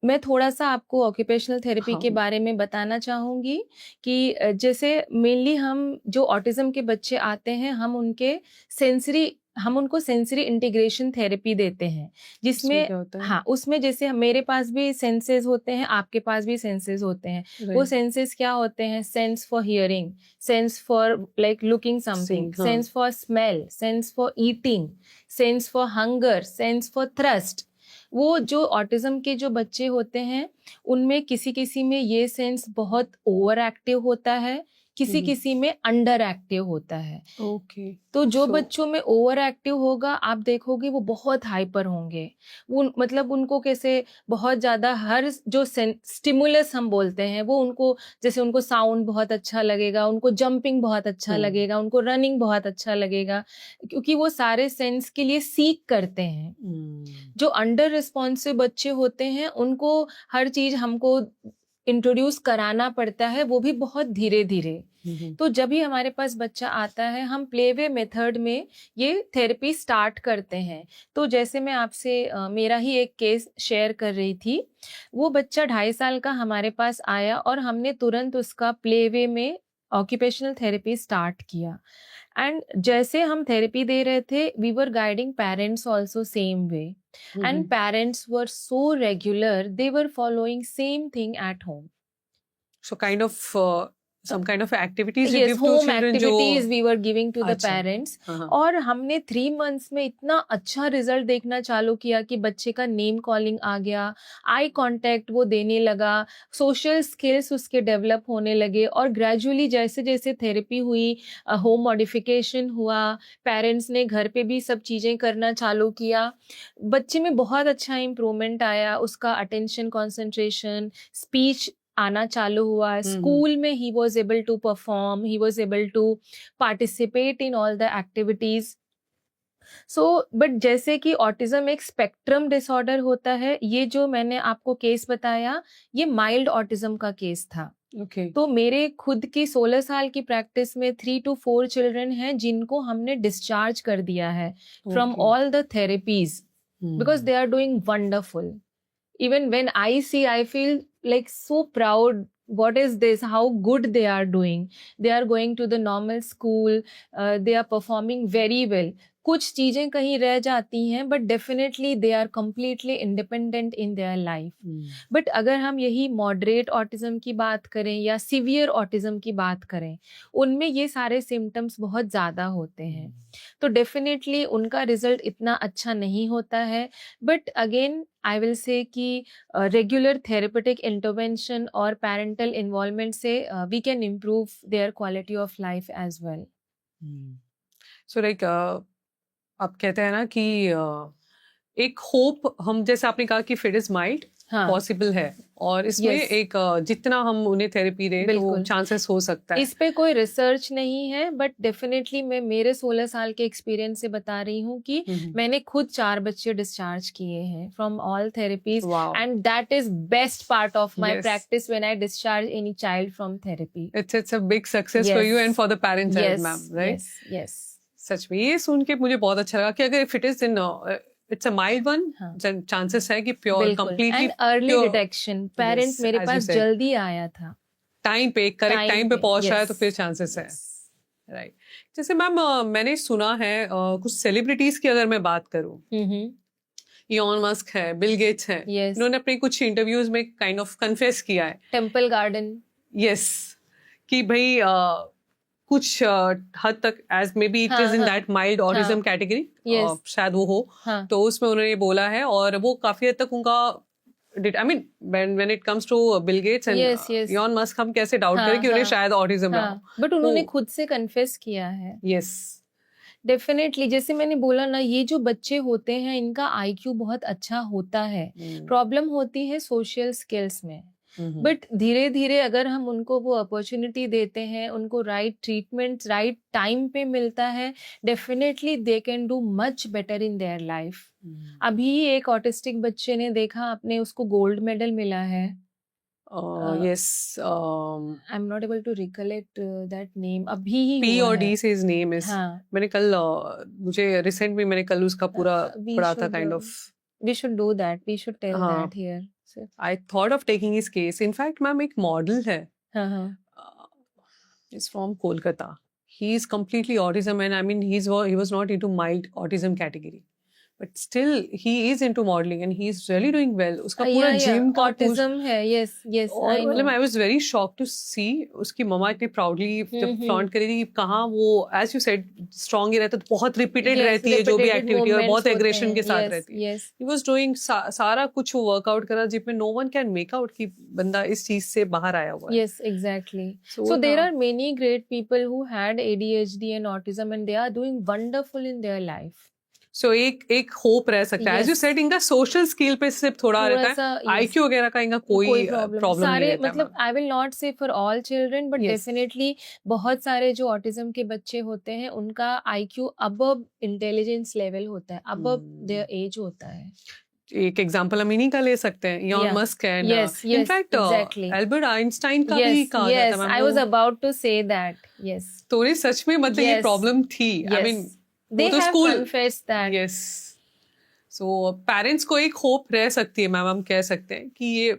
[SPEAKER 2] मैं थोड़ा सा आपको ऑक्यूपेशनल थेरेपी
[SPEAKER 1] हाँ।
[SPEAKER 2] के बारे में बताना चाहूँगी कि जैसे मेनली हम जो ऑटिज्म के बच्चे आते हैं, हम उनके सेंसरी हम उनको सेंसरी इंटीग्रेशन थेरेपी देते हैं,
[SPEAKER 1] इसमें
[SPEAKER 2] जिसमें
[SPEAKER 1] क्या होता है?
[SPEAKER 2] हाँ, उसमें जैसे मेरे पास भी सेंसेस होते हैं, आपके पास भी सेंसेस होते हैं। वो
[SPEAKER 1] राइट,
[SPEAKER 2] सेंसेस क्या होते हैं? Sense for hearing, sense for like looking something,
[SPEAKER 1] हाँ,
[SPEAKER 2] sense for smell, sense for eating, sense for hunger, sense for thrust. वो जो ऑटिज्म के जो बच्चे होते हैं, उनमें किसी किसी में ये सेंस बहुत ओवर एक्टिव होता है, किसी किसी में अंडर एक्टिव होता है।
[SPEAKER 1] ओके,
[SPEAKER 2] तो जो
[SPEAKER 1] So-
[SPEAKER 2] बच्चों में ओवर एक्टिव होगा, आप देखोगे वो बहुत हाइपर होंगे। वो मतलब उनको कैसे बहुत ज्यादा हर जो स्टिमुलस हम बोलते हैं वो उनको, जैसे उनको साउंड बहुत अच्छा लगेगा, उनको जंपिंग बहुत अच्छा लगेगा, उनको रनिंग बहुत अच्छा लगेगा, क्योंकि वो सारे सेंस के लिए सीख करते हैं। जो अंडर रिस्पॉन्सिव बच्चे होते हैं उनको हर चीज हमको इंट्रोड्यूस कराना पड़ता है, वो भी बहुत धीरे धीरे। तो जब भी हमारे पास बच्चा आता है, हम प्लेवे मेथड में ये थेरेपी स्टार्ट करते हैं। तो जैसे मैं आपसे मेरा ही एक केस शेयर कर रही थी, वो बच्चा 2.5 साल का हमारे पास आया और हमने तुरंत उसका प्लेवे में ऑक्यूपेशनल थेरेपी स्टार्ट किया। एंड जैसे हम थेरेपी दे रहे थे, we were guiding parents also same way, and parents were so regular, they were following same thing at home.
[SPEAKER 1] So kind of some kind of activities you
[SPEAKER 2] Yes,
[SPEAKER 1] give to
[SPEAKER 2] home
[SPEAKER 1] children
[SPEAKER 2] activities
[SPEAKER 1] जो
[SPEAKER 2] we were giving to the
[SPEAKER 1] अच्छा,
[SPEAKER 2] parents।
[SPEAKER 1] हाँ,
[SPEAKER 2] और हमने 3 months में इतना अच्छा result देखना चालू किया कि बच्चे का नेम कॉलिंग आ गया, आई कांटेक्ट वो देने लगा, सोशल स्किल्स उसके डेवलप होने लगे, और ग्रेजुअली जैसे जैसे थेरेपी हुई, होम मॉडिफिकेशन हुआ, पेरेंट्स ने घर पे भी सब चीज़ें करना चालू किया, बच्चे में बहुत अच्छा इम्प्रूवमेंट आया। उसका अटेंशन, कंसंट्रेशन, स्पीच आना चालू हुआ। स्कूल में he was able to perform, he was able to participate in all the activities. So but जैसे कि ऑटिज्म एक स्पेक्ट्रम डिसऑर्डर होता है, ये जो मैंने आपको केस बताया, ये माइल्ड ऑटिज्म का केस था।
[SPEAKER 1] okay,
[SPEAKER 2] तो मेरे खुद की 16 साल की प्रैक्टिस में 3 to 4 चिल्ड्रन हैं जिनको हमने डिस्चार्ज कर दिया है from
[SPEAKER 1] Okay.
[SPEAKER 2] All the therapies, because they are doing wonderful. Even when I see, I feel like so proud. What is this? How good they are doing. They are going to the normal school. They are performing very well. कुछ चीजें कहीं रह जाती हैं, but definitely they are completely independent in their life. But अगर हम यही moderate autism की बात करें या सीवियर ऑटिज्म की बात करें, उनमें ये सारे सिम्टम्स बहुत ज़्यादा होते हैं, तो डेफिनेटली उनका रिजल्ट इतना अच्छा नहीं होता है। But again I will say कि रेगुलर थेरेपेटिक इंटरवेंशन और पेरेंटल इन्वॉल्वमेंट से we can improve their quality of life as well.
[SPEAKER 1] So like आप कहते हैं ना कि एक होप, हम जैसे आपने कहा कि फिट इज माइल्ड
[SPEAKER 2] हाँ,
[SPEAKER 1] पॉसिबल है, और इसमें
[SPEAKER 2] Yes.
[SPEAKER 1] एक जितना हम उन्हें थेरेपी दें तो
[SPEAKER 2] बिल्कुल।
[SPEAKER 1] चांसेस हो सकता है।
[SPEAKER 2] इस पे कोई रिसर्च नहीं है, बट डेफिनेटली मैं मेरे 16 साल के एक्सपीरियंस से बता रही हूँ कि मैंने खुद 4 बच्चे डिस्चार्ज किए हैं from all therapies,
[SPEAKER 1] Wow.
[SPEAKER 2] And that is best part of my
[SPEAKER 1] Yes.
[SPEAKER 2] Practice when I discharge any child from therapy.
[SPEAKER 1] It's a big success for
[SPEAKER 2] Yes.
[SPEAKER 1] you and for the parents as
[SPEAKER 2] Yes,
[SPEAKER 1] ma'am, right?
[SPEAKER 2] yes, yes.
[SPEAKER 1] सच में ये सुन के मुझे बहुत अच्छा लगा कि अगर if it is in it's a mild one,
[SPEAKER 2] हाँ।
[SPEAKER 1] चांसेस है कि प्योर
[SPEAKER 2] बिल्कुल,
[SPEAKER 1] completely
[SPEAKER 2] and early detection, parent
[SPEAKER 1] Yes,
[SPEAKER 2] मेरे
[SPEAKER 1] as you
[SPEAKER 2] पास
[SPEAKER 1] said.
[SPEAKER 2] जल्दी आया था,
[SPEAKER 1] टाइम पे करेक्ट टाइम पे पहुंच रहा है तो
[SPEAKER 2] yes,
[SPEAKER 1] फिर चांसेस है,
[SPEAKER 2] yes.
[SPEAKER 1] राइट। जैसे मैम मैंने सुना है कुछ सेलिब्रिटीज की अगर मैं बात करूं, इलॉन मस्क है, बिल गेट्स है,
[SPEAKER 2] Yes.
[SPEAKER 1] इन्होंने अपने कुछ इंटरव्यूज में काइंड ऑफ कन्फेस किया है,
[SPEAKER 2] टेम्पल गार्डन,
[SPEAKER 1] यस, कि भाई कुछ हद तक as may be it is in that mild autism category,
[SPEAKER 2] Yes.
[SPEAKER 1] शायद वो हो,
[SPEAKER 2] हाँ,
[SPEAKER 1] तो उसमें उन्होंने ये बोला है, और वो काफी हद तक उनका I mean when it comes to Bill Gates and
[SPEAKER 2] Yes, yes.
[SPEAKER 1] Elon Musk, हम कैसे डाउट
[SPEAKER 2] हाँ,
[SPEAKER 1] करें कि उन्हें
[SPEAKER 2] हाँ,
[SPEAKER 1] शायद ऑटिज्म ना हो,
[SPEAKER 2] हाँ, बट उन्होंने
[SPEAKER 1] वो-
[SPEAKER 2] खुद से कन्फेस किया है।
[SPEAKER 1] यस,
[SPEAKER 2] डेफिनेटली, जैसे मैंने बोला ना, ये जो बच्चे होते हैं इनका आईक्यू बहुत अच्छा होता है, प्रॉब्लम होती है सोशल स्किल्स में। बट धीरे धीरे अगर हम उनको वो अपॉर्चुनिटी देते हैं, उनको राइट ट्रीटमेंट राइट टाइम पे मिलता है, definitely they can do much better in their life. अभी एक ऑटिस्टिक बच्चे ने देखा आपने, उसको गोल्ड मेडल मिला है।
[SPEAKER 1] Yes,
[SPEAKER 2] I am not able to recollect that name, अभी ही
[SPEAKER 1] पी
[SPEAKER 2] हुआ
[SPEAKER 1] और
[SPEAKER 2] है।
[SPEAKER 1] डी से हिज नेम इज,
[SPEAKER 2] हाँ,
[SPEAKER 1] मैंने कल मुझे रिसेंट में मैंने कल उसका पूरा
[SPEAKER 2] we
[SPEAKER 1] पढ़ा था
[SPEAKER 2] should,
[SPEAKER 1] kind of,
[SPEAKER 2] we should do that, we should tell
[SPEAKER 1] हाँ,
[SPEAKER 2] that here. So,
[SPEAKER 1] I thought of taking his case. In fact ma'am एक मॉडल है,
[SPEAKER 2] हाँ, हाँ,
[SPEAKER 1] is from Kolkata, he is completely autism, and I mean he was not into mild autism category, but still he is into modeling and he is really doing well. उसका पूरा gym का
[SPEAKER 2] autism है, yes,
[SPEAKER 1] और
[SPEAKER 2] I know.
[SPEAKER 1] मतलब I was very shocked to see उसकी मम्मा इतनी proudly जब flaunt करी थी कहाँ वो, as you said, strong ही रहता है, तो बहुत repeated रहती है जो भी activity और बहुत aggression के साथ रहती है. He was doing सारा कुछ workout करा जिसमें no one can make out कि बंदा इस चीज से बाहर आया हुआ है.
[SPEAKER 2] Yes, exactly. So there are many great people who had ADHD and autism and they are doing wonderful in their life.
[SPEAKER 1] So एक होप रह सकता है. As you said, इनका सोशल स्किल पे सिर्फ थोड़ा रहता है, IQ वगैरह का इनका कोई प्रॉब्लम नहीं रहता.
[SPEAKER 2] मतलब आई विल नॉट से for all children, but definitely बहुत सारे जो ऑटिज्म के बच्चे होते हैं उनका IQ अबव इंटेलिजेंस लेवल होता है, अबव देयर एज होता है.
[SPEAKER 1] एक एग्जांपल हम इन्हीं का ले सकते हैं, इलॉन मस्क है.
[SPEAKER 2] इनफैक्ट
[SPEAKER 1] एल्बर्ट आइंस्टाइन का भी कहा जाता है.
[SPEAKER 2] I was about to say that. Yes,
[SPEAKER 1] तो ये सच में मतलब ये प्रॉब्लम थी. I mean
[SPEAKER 2] they have confessed that.
[SPEAKER 1] Yes. So parents को एक होप रह सकती है मैम, हम कह सकते हैं कि ये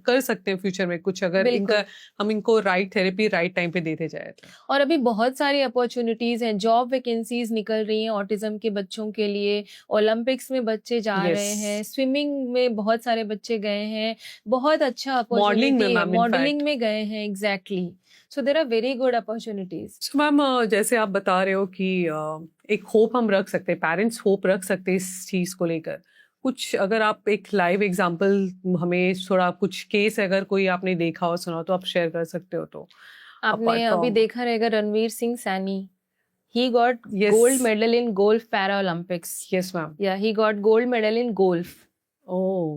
[SPEAKER 1] कर सकते हैं फ्यूचर में कुछ, अगर हम इनको राइट थेरेपी राइट टाइम पे देते जाए तो.
[SPEAKER 2] और अभी बहुत सारी अपॉर्चुनिटीज हैं, जॉब वैकेंसीज निकल रही हैं ऑटिज्म के बच्चों के लिए. ओलंपिक्स में बच्चे जा रहे हैं, स्विमिंग में बहुत सारे बच्चे गए हैं, बहुत अच्छा अपॉर्चुनिटी है, मॉडलिंग में गए हैं. Exactly. So there are very good opportunities.
[SPEAKER 1] So ma'am जैसे आप बता रहे हो कि एक होप हम रख सकते हैं, पेरेंट्स होप रख सकते हैं इस चीज़ को लेकर. कुछ अगर आप एक लाइव एग्जांपल हमें थोड़ा कुछ केस अगर कोई आपने देखा हो सुना तो आप शेयर कर सकते हो. तो
[SPEAKER 2] आपने अभी देखा रहेगा Ranveer Singh Saini. He got gold medal in golf Paralympics.
[SPEAKER 1] Yes ma'am.
[SPEAKER 2] Yeah, he got gold medal in golf.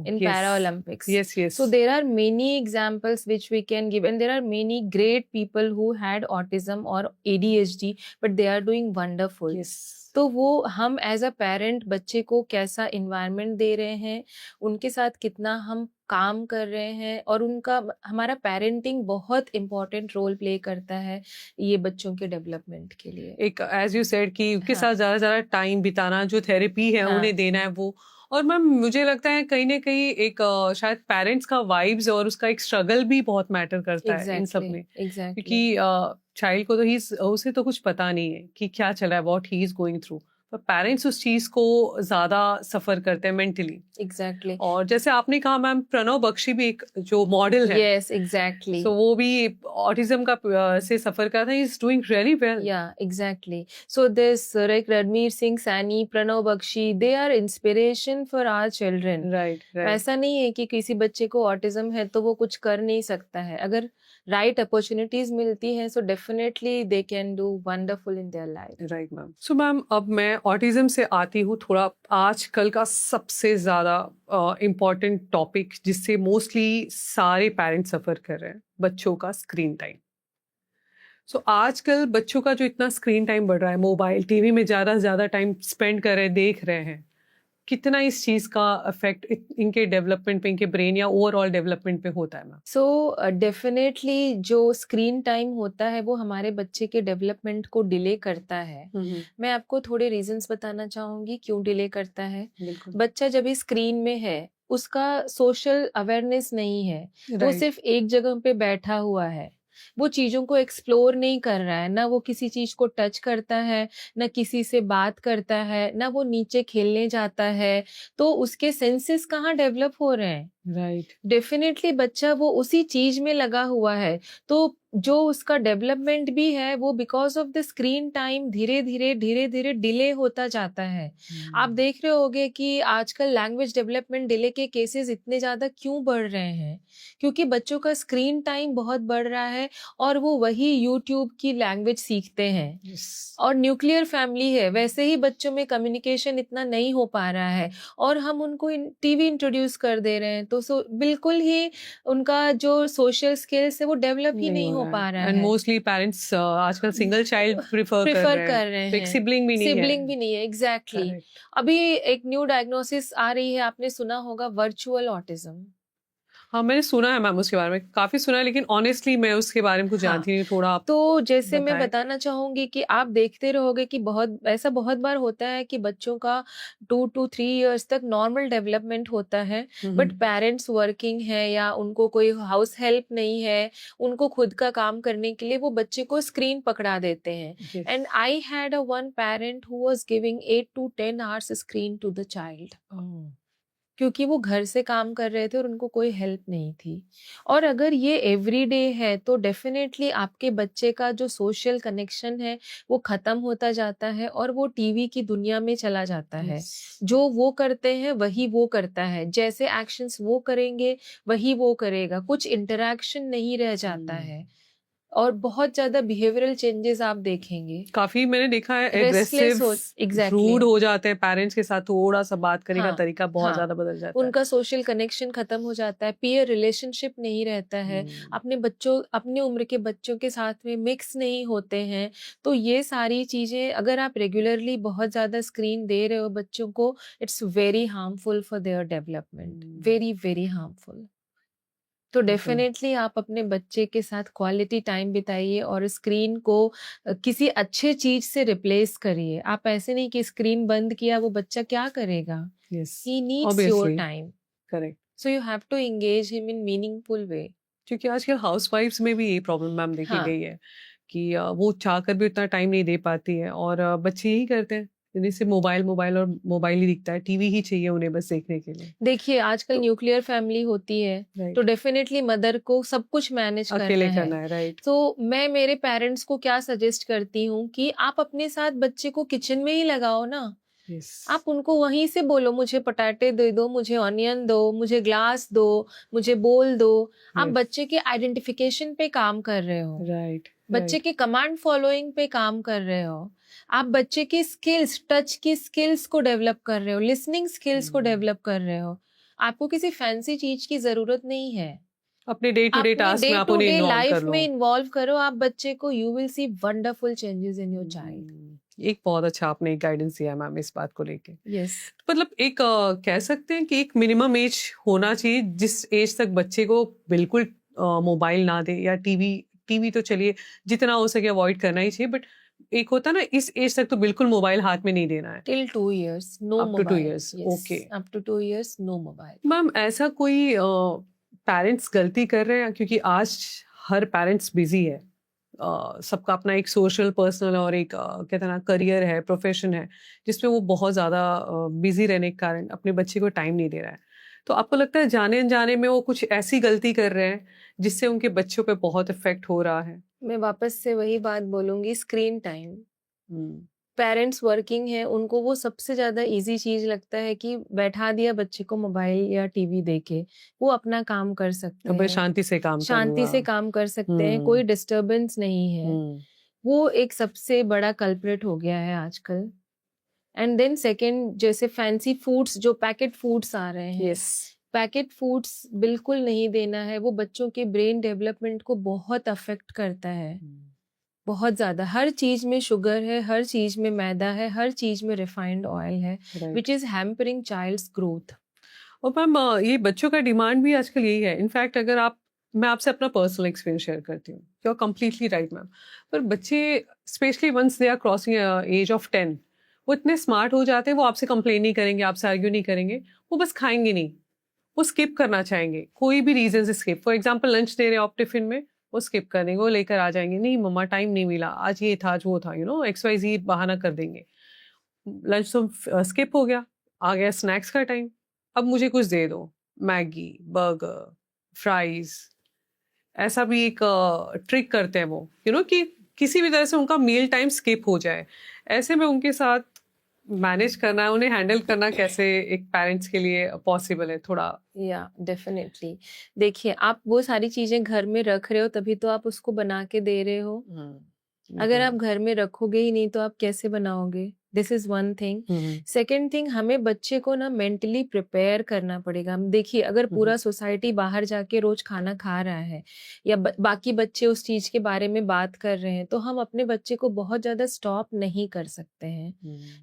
[SPEAKER 2] In Paralympics.
[SPEAKER 1] Yes.
[SPEAKER 2] So there are many examples which we can give, and there are many great people who had autism or ADHD, but they are doing wonderful.
[SPEAKER 1] Yes.
[SPEAKER 2] तो वो हम as a parent बच्चे को कैसा environment they रहे हैं, उनके साथ कितना हम काम कर रहे हैं, और उनका हमारा पेरेंटिंग बहुत इम्पोर्टेंट रोल प्ले करता है ये बच्चों के डेवलपमेंट के लिए.
[SPEAKER 1] एक एज यू सेड कि उनके साथ ज़्यादा टाइम बिताना, जो थेरेपी है उन्हें देना है वो. और मैम मुझे लगता है कहीं ना कहीं एक शायद पेरेंट्स का वाइब्स और उसका एक स्ट्रगल भी बहुत मैटर करता है इन सब में. क्योंकि चाइल्ड को तो उसे तो कुछ पता नहीं है कि क्या चल रहा है, what he is going through, पर पेरेंट्स उस चीज को ज्यादा सफर करते हैं मेंटली.
[SPEAKER 2] एग्जैक्टली.
[SPEAKER 1] और जैसे आपने कहा मैम, प्रणव बख्शी भी एक जो मॉडल है.
[SPEAKER 2] Yes, exactly.
[SPEAKER 1] तो वो भी ऑटिज्म का से सफर करता है. He is doing really well.
[SPEAKER 2] Yeah exactly. So this like Ranveer Singh Saini, Pranav Bakshi, they are inspiration for our children.
[SPEAKER 1] Right.
[SPEAKER 2] ऐसा नहीं है कि किसी बच्चे को ऑटिज्म है तो वो कुछ कर नहीं सकता है. अगर राइट अपॉर्चुनिटीज मिलती हैं so definitely they can do wonderful in their life.
[SPEAKER 1] Right ma'am. So ma'am अब मैं ऑटिज्म से आती हूँ थोड़ा आजकल का सबसे ज़्यादा इम्पॉर्टेंट टॉपिक जिससे मोस्टली सारे पेरेंट्स सफ़र कर रहे हैं, बच्चों का स्क्रीन टाइम. सो आजकल बच्चों का जो इतना स्क्रीन टाइम बढ़ रहा है, मोबाइल टीवी में ज़्यादा से ज़्यादा टाइम स्पेंड कर रहे हैं, देख रहे हैं, कितना इस चीज़ का इफेक्ट इनके डेवलपमेंट पे, इनके ब्रेन या ओवरऑल डेवलपमेंट पे होता है मैम?
[SPEAKER 2] सो डेफिनेटली जो स्क्रीन टाइम होता है वो हमारे बच्चे के डेवलपमेंट को डिले करता है. मैं आपको थोड़े रीजंस बताना चाहूंगी क्यों डिले करता है. बच्चा जब इस स्क्रीन में है उसका सोशल अवेयरनेस नहीं है. वो सिर्फ एक जगह पे बैठा हुआ है, वो चीजों को एक्सप्लोर नहीं कर रहा है, ना वो किसी चीज को टच करता है, ना किसी से बात करता है, ना वो नीचे खेलने जाता है. तो उसके सेंसेस कहाँ डेवलप हो रहे हैं?
[SPEAKER 1] राइट.
[SPEAKER 2] डेफिनेटली बच्चा वो उसी चीज में लगा हुआ है. तो जो उसका डेवलपमेंट भी है वो because of the screen time धीरे धीरे डिले होता जाता है. आप देख रहे होगे कि आजकल लैंग्वेज डेवलपमेंट डिले के केसेस इतने ज्यादा क्यों बढ़ रहे हैं? क्योंकि बच्चों का स्क्रीन टाइम बहुत बढ़ रहा है और वो वही यूट्यूब की लैंग्वेज सीखते हैं. और न्यूक्लियर फैमिली है, वैसे ही बच्चों में कम्युनिकेशन इतना नहीं हो पा रहा है और हम उनको टीवी इंट्रोड्यूस कर दे रहे हैं. तो बिल्कुल ही उनका जो सोशल स्किल्स है वो डेवलप ही नहीं हो पा रहा है.
[SPEAKER 1] एंड मोस्टली पेरेंट्स आजकल सिंगल चाइल्ड प्रिफर कर रहे हैं. सिबलिंग भी नहीं है.
[SPEAKER 2] एग्जैक्टली. अभी एक न्यू डायग्नोसिस आ रही है, आपने सुना होगा, वर्चुअल ऑटिज्म.
[SPEAKER 1] हाँ, मैंने सुना है मैम उसके बारे में, काफी सुना है, लेकिन ऑनेस्टली मैं उसके बारे में कुछ
[SPEAKER 2] हाँ।
[SPEAKER 1] जानती नहीं, थोड़ा आप
[SPEAKER 2] तो जैसे मैं
[SPEAKER 1] बताएं।
[SPEAKER 2] बताना चाहूंगी कि आप देखते रहोगे कि बहुत बार होता है कि बच्चों का 2 to 3 years तक नॉर्मल डेवलपमेंट होता है, बट पेरेंट्स वर्किंग है या उनको कोई हाउस हेल्प नहीं है, उनको खुद का काम करने के लिए वो बच्चे को स्क्रीन पकड़ा देते हैं.
[SPEAKER 1] Yes.
[SPEAKER 2] And I had a one parent who was giving 8 to 10 hours screen to the child, क्योंकि वो घर से काम कर रहे थे और उनको कोई हेल्प नहीं थी. और अगर ये एवरीडे है तो डेफिनेटली आपके बच्चे का जो सोशल कनेक्शन है वो खत्म होता जाता है और वो टीवी की दुनिया में चला जाता है.
[SPEAKER 1] Yes.
[SPEAKER 2] जो वो करते हैं वही वो करता है, जैसे एक्शंस वो करेंगे वही वो करेगा, कुछ इंटरेक्शन नहीं रह जाता है और बहुत ज्यादा बिहेवियरल चेंजेस आप देखेंगे.
[SPEAKER 1] काफी मैंने देखा है,
[SPEAKER 2] रेस्टलेस
[SPEAKER 1] एग्रेसिव,
[SPEAKER 2] हो, एग्जैक्टली.
[SPEAKER 1] रूड हो जाते हैं पेरेंट्स के साथ, थोड़ा सा बात करने का
[SPEAKER 2] हाँ,
[SPEAKER 1] तरीका बहुत
[SPEAKER 2] हाँ.
[SPEAKER 1] ज्यादा बदल जाता है.
[SPEAKER 2] उनका सोशल कनेक्शन खत्म हो जाता है, पीयर रिलेशनशिप नहीं रहता है, अपने उम्र के बच्चों के साथ में मिक्स नहीं होते हैं. तो ये सारी चीजें अगर आप रेगुलरली बहुत ज्यादा स्क्रीन दे रहे हो बच्चों को, it's very harmful for their development, very very harmful. तो डेफिनेटली आप अपने बच्चे के साथ क्वालिटी टाइम बिताइए और स्क्रीन को किसी अच्छे चीज से रिप्लेस करिए. आप ऐसे नहीं कि स्क्रीन बंद किया, वो बच्चा क्या करेगा?
[SPEAKER 1] Yes.
[SPEAKER 2] He needs your
[SPEAKER 1] Obviously.
[SPEAKER 2] Time,
[SPEAKER 1] correct.
[SPEAKER 2] So you have to engage him in meaningful way.
[SPEAKER 1] क्योंकि आजकल हाउसवाइफ्स में भी ये प्रॉब्लम मैम देखी
[SPEAKER 2] हाँ.
[SPEAKER 1] गई है कि वो चाहकर भी उतना टाइम नहीं दे पाती है, और बच्चे यही करते हैं, जिन्हें से मोबाइल मोबाइल और मोबाइल ही दिखता है, टीवी ही चाहिए उन्हें बस देखने के लिए.
[SPEAKER 2] देखिए आजकल
[SPEAKER 1] तो
[SPEAKER 2] न्यूक्लियर फैमिली होती है,
[SPEAKER 1] राइट,
[SPEAKER 2] तो डेफिनेटली मदर को सब कुछ मैनेज
[SPEAKER 1] अकेले
[SPEAKER 2] करना
[SPEAKER 1] करना
[SPEAKER 2] है.
[SPEAKER 1] है. राइट.
[SPEAKER 2] तो मैं मेरे पेरेंट्स को क्या सजेस्ट करती हूँ कि आप अपने साथ बच्चे को किचन में ही लगाओ ना.
[SPEAKER 1] यस.
[SPEAKER 2] आप उनको वहीं से बोलो, मुझे पटाटे दे दो, मुझे ऑनियन दो, मुझे ग्लास दो, मुझे बोल दो. आप
[SPEAKER 1] Yes.
[SPEAKER 2] बच्चे के आइडेंटिफिकेशन पे काम कर रहे हो,
[SPEAKER 1] राइट.
[SPEAKER 2] बच्चे के कमांड फॉलोइंग पे काम कर रहे हो, आप बच्चे की स्किल्स, टच की स्किल्स को डेवलप कर रहे हो, लिसनिंग स्किल्स को डेवलप कर रहे हो. आपको किसी फैंसी चीज की जरूरत नहीं है.
[SPEAKER 1] अपने डे टू डे
[SPEAKER 2] अपने
[SPEAKER 1] टास्क में
[SPEAKER 2] डे
[SPEAKER 1] आप
[SPEAKER 2] टू
[SPEAKER 1] उन्हें
[SPEAKER 2] डे
[SPEAKER 1] इन्वॉल्व कर
[SPEAKER 2] लाइफ
[SPEAKER 1] लो.
[SPEAKER 2] में इन्वॉल्व करो आप बच्चे को. You will see wonderful changes in your child.
[SPEAKER 1] एक बहुत अच्छा आपने गाइडेंस दिया मैम इस बात को लेके.
[SPEAKER 2] यस.
[SPEAKER 1] मतलब एक कह सकते हैं कि एक मिनिमम एज होना चाहिए जिस एज तक बच्चे को बिल्कुल मोबाइल ना दे, या टीवी तो चलिए जितना हो सके अवॉइड करना ही चाहिए, बट एक होता है ना, इस एज तक तो बिल्कुल मोबाइल हाथ में नहीं देना है.
[SPEAKER 2] Till 2 years, no
[SPEAKER 1] Up to 2
[SPEAKER 2] mobile.
[SPEAKER 1] years,
[SPEAKER 2] Yes,
[SPEAKER 1] okay.
[SPEAKER 2] up to 2 years, no mobile.
[SPEAKER 1] Ma'am ऐसा कोई पेरेंट्स गलती कर रहे हैं, क्योंकि आज हर पेरेंट्स बिजी है, सबका अपना एक सोशल, पर्सनल और एक कहते हैं ना करियर है, प्रोफेशन है, जिसमें वो बहुत ज़्यादा बिजी रहने के कारण अपने बच्चे को टाइम नहीं दे रहा है. तो आपको लगता है जाने अनजाने में वो कुछ ऐसी गलती कर रहे हैं जिससे उनके बच्चों पे बहुत इफेक्ट हो रहा है?
[SPEAKER 2] मैं वापस से वही बात बोलूंगी, स्क्रीन टाइम.
[SPEAKER 1] हम्म.
[SPEAKER 2] पेरेंट्स वर्किंग है, उनको वो सबसे ज्यादा इजी चीज लगता है कि बैठा दिया बच्चे को मोबाइल या टीवी देके, वो अपना काम कर सकते
[SPEAKER 1] अब मैं
[SPEAKER 2] हैं,
[SPEAKER 1] शांति से काम
[SPEAKER 2] शांति से
[SPEAKER 1] करूंगा.
[SPEAKER 2] काम कर सकते हैं, कोई डिस्टरबेंस नहीं है. वो एक सबसे बड़ा कल्प्रिट हो गया है आजकल. एंड देन सेकेंड, जैसे फैंसी फूड्स, जो पैकेट फूड्स आ रहे हैं,
[SPEAKER 1] यस.
[SPEAKER 2] पैकेट फूड्स बिल्कुल नहीं देना है. वो बच्चों के ब्रेन डेवलपमेंट को बहुत अफेक्ट करता है, बहुत ज्यादा. हर चीज में शुगर है, हर चीज में मैदा है, हर चीज में रिफाइंड ऑयल है, which is hampering child's growth.
[SPEAKER 1] और मैम ये बच्चों का डिमांड भी आजकल यही है. इनफैक्ट अगर मैं आपसे अपना पर्सनल एक्सपीरियंस शेयर करती हूँ, you are completely right ma'am. पर बच्चे specially once they are crossing age of 10, वो इतने स्मार्ट हो जाते हैं, वो आपसे कंप्लेन नहीं करेंगे, आपसे आर्ग्यू नहीं करेंगे, वो बस खाएंगे नहीं, वो स्किप करना चाहेंगे, कोई भी रीजन से स्किप. फॉर एग्जाम्पल लंच दे रहे हैं आप टिफिन में, वो स्किप कर देंगे, वो लेकर आ जाएंगे, नहीं मम्मा टाइम नहीं मिला, आज ये था आज वो था, XYZ बहाना कर देंगे. लंच तो स्किप हो गया, आ गया स्नैक्स का टाइम, अब मुझे कुछ दे दो, मैगी, बर्गर, फ्राइज. ऐसा भी एक ट्रिक करते हैं वो, कि किसी भी तरह से उनका मील टाइम स्किप हो जाए. ऐसे में उनके साथ मैनेज करना, उन्हें हैंडल करना कैसे एक पेरेंट्स के लिए पॉसिबल है थोड़ा?
[SPEAKER 2] या डेफिनेटली. देखिए, आप वो सारी चीजें घर में रख रहे हो तभी तो आप उसको बना के दे रहे हो. अगर आप घर में रखोगे ही नहीं तो आप कैसे बनाओगे? This is one thing. Second thing, हमें बच्चे को ना मेंटली प्रिपेयर करना पड़ेगा. हम देखिए, अगर पूरा सोसाइटी बाहर जाके रोज खाना खा रहा है या बाकी बच्चे उस चीज के बारे में बात कर रहे हैं, तो हम अपने बच्चे को बहुत ज्यादा स्टॉप नहीं कर सकते हैं,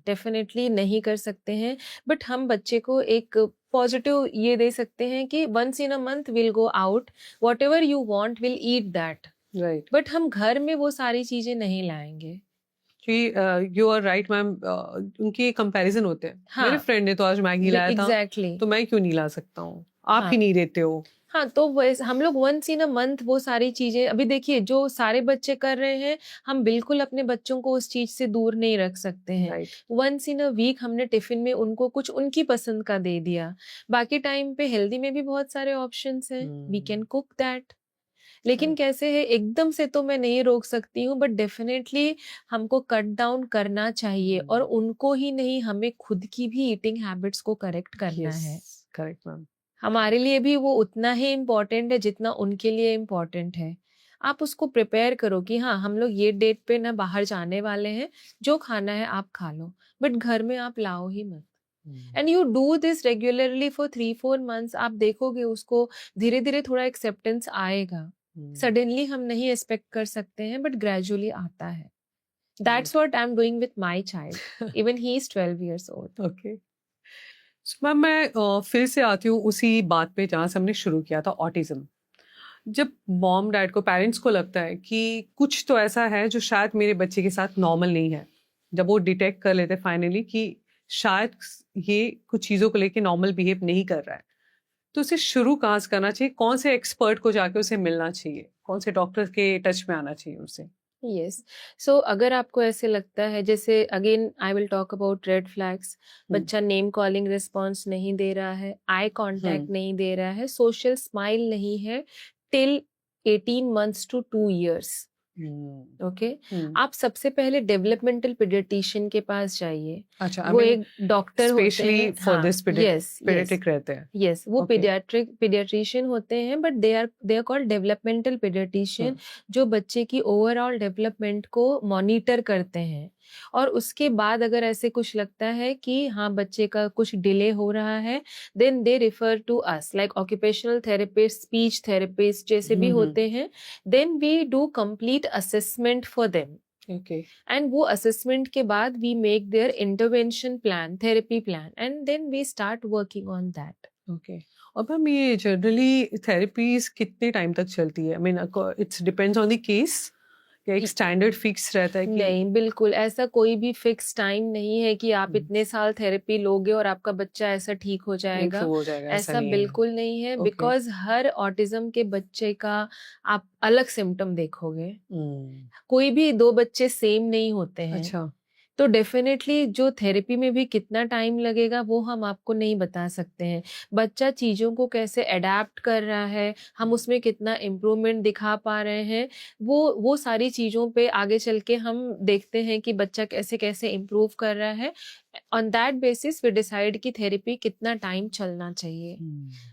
[SPEAKER 2] डेफिनेटली नहीं कर सकते हैं. बट हम बच्चे को एक पॉजिटिव ये दे सकते हैं कि once in a month will go out, whatever you want will eat that,
[SPEAKER 1] right.
[SPEAKER 2] But हम घर में वो सारी चीजें नहीं लाएंगे।
[SPEAKER 1] कि यू आर राइट मैम, उनके कंपैरिजन होते हैं।
[SPEAKER 2] हाँ,
[SPEAKER 1] मेरे फ्रेंड ने तो आज मैगी लाया था,
[SPEAKER 2] एग्जैक्टली।
[SPEAKER 1] तो मैं क्यों नहीं ला सकता हूँ, आप
[SPEAKER 2] हाँ
[SPEAKER 1] ही नहीं देते हो।
[SPEAKER 2] हाँ, तो वैसे हम लोग वंस इन अ मंथ वो सारी चीजें, अभी देखिए जो सारे बच्चे कर रहे हैं, हम बिल्कुल अपने बच्चों को उस चीज से दूर नहीं रख सकते हैं।
[SPEAKER 1] Right.
[SPEAKER 2] Once in a week हमने टिफिन में उनको कुछ उनकी पसंद का दे दिया, बाकी टाइम पे हेल्दी में भी बहुत सारे ऑप्शंस हैं, वी कैन कुक दैट। लेकिन
[SPEAKER 1] राइट।
[SPEAKER 2] कैसे है, एकदम से तो मैं नहीं रोक सकती हूँ, बट डेफिनेटली हमको कट डाउन करना चाहिए, और उनको ही नहीं, हमें खुद की भी ईटिंग हैबिट्स को करेक्ट करना है।
[SPEAKER 1] Yes, correct ma'am.
[SPEAKER 2] हमारे लिए भी वो उतना ही इम्पोर्टेंट है जितना उनके लिए इम्पोर्टेंट है। आप उसको प्रिपेयर करो कि हाँ, हम लोग ये डेट पे ना बाहर जाने वाले हैं, जो खाना है आप खा लो, बट घर में आप लाओ ही मत। And you do this regularly for 3-4 months, आप देखोगे उसको धीरे धीरे थोड़ा एक्सेप्टेंस आएगा। सडनली हम नहीं एक्सपेक्ट कर सकते हैं, बट ग्रेजुअली आता है। That's what I am doing with my child, even he is 12 years old.
[SPEAKER 1] Okay. Ma'am मैं फिर से आती हूँ उसी बात पे जहाँ से हमने शुरू किया था, ऑटिज्म। जब मॉम डैड को, पेरेंट्स को लगता है कि कुछ तो ऐसा है जो शायद मेरे बच्चे के साथ नॉर्मल नहीं है, जब वो डिटेक्ट कर लेते फाइनली कि शायद ये कुछ चीज़ों को लेके नॉर्मल बिहेव नहीं कर रहा है, तो उसे शुरू कहाँ से करना चाहिए? कौन से एक्सपर्ट को जाके उसे मिलना चाहिए? कौन से डॉक्टर के टच में आना चाहिए उसे?
[SPEAKER 2] यस, सो अगर आपको ऐसे लगता है, जैसे again I will talk about red flags, बच्चा नेम कॉलिंग रिस्पॉन्स नहीं दे रहा है, आई कांटेक्ट नहीं दे रहा है, सोशल स्माइल नहीं है till 18 months to 2 years, okay, आप सबसे पहले डेवलपमेंटल पीडियाट्रिशियन के पास जाइए।
[SPEAKER 1] अच्छा,
[SPEAKER 2] वो एक डॉक्टर होते
[SPEAKER 1] स्पेशली
[SPEAKER 2] हैं,
[SPEAKER 1] फॉर
[SPEAKER 2] हाँ,
[SPEAKER 1] दिस पीडियाट्रिक रहते हैं।
[SPEAKER 2] यस, वो
[SPEAKER 1] Okay.
[SPEAKER 2] पीडियाट्रिशियन होते हैं, but they are called developmental paediatrician, जो बच्चे की ओवरऑल डेवलपमेंट को मॉनिटर करते हैं। और उसके बाद अगर ऐसे कुछ लगता है कि हाँ, बच्चे का कुछ डिले हो रहा है, then they refer to us, like occupational therapist, speech therapist जैसे भी होते हैं, then we do complete assessment for them.
[SPEAKER 1] Okay.
[SPEAKER 2] And वो असेसमेंट के बाद we make their intervention plan, therapy plan, and then we start working on that.
[SPEAKER 1] Okay. और ma'am ये generally therapies कितने टाइम तक चलती है? I mean it's depends on the case, या एक स्टैंडर्ड फिक्स रहता है कि
[SPEAKER 2] नहीं, बिल्कुल ऐसा कोई भी फिक्स टाइम नहीं है कि आप इतने साल थेरेपी लोगे और आपका बच्चा ऐसा ठीक हो जाएगा।
[SPEAKER 1] improve हो जाएगा?
[SPEAKER 2] ऐसा
[SPEAKER 1] नहीं
[SPEAKER 2] बिल्कुल नहीं है,
[SPEAKER 1] Okay.
[SPEAKER 2] बिकॉज हर ऑटिज्म के बच्चे का आप अलग सिम्टम देखोगे। कोई भी 2 बच्चे सेम नहीं होते हैं।
[SPEAKER 1] अच्छा।
[SPEAKER 2] तो डेफिनेटली जो थेरेपी में भी कितना टाइम लगेगा वो हम आपको नहीं बता सकते हैं। बच्चा चीज़ों को कैसे अडेप्ट कर रहा है, हम उसमें कितना इम्प्रूवमेंट दिखा पा रहे हैं, वो सारी चीज़ों पे आगे चल के हम देखते हैं कि बच्चा कैसे इम्प्रूव कर रहा है। On that basis we decide कि थेरेपी कितना टाइम चलना चाहिए।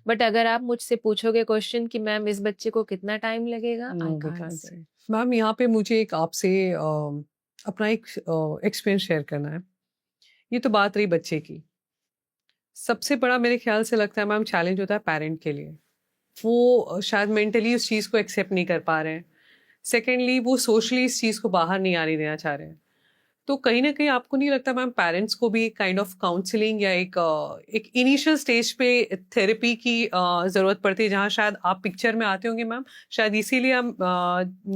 [SPEAKER 2] बट अगर आप मुझसे पूछोगे क्वेश्चन कि मैम इस बच्चे को कितना टाइम लगेगा, आई कांट से।
[SPEAKER 1] मैम यहाँ पे मुझे एक आपसे अपना एक एक्सपीरियंस शेयर करना है। ये तो बात रही बच्चे की। सबसे बड़ा मेरे ख्याल से लगता है मैम चैलेंज होता है पेरेंट के लिए। वो शायद मेंटली उस चीज़ को एक्सेप्ट नहीं कर पा रहे हैं। सेकेंडली वो सोशली इस चीज़ को बाहर नहीं आने देना चाह रहे हैं। तो कहीं ना कहीं आपको नहीं लगता मैम पेरेंट्स को भी एक काइंड ऑफ काउंसलिंग या एक इनिशियल स्टेज पे थेरेपी की ज़रूरत पड़ती है, जहाँ शायद आप पिक्चर में आते होंगे मैम? शायद इसीलिए हम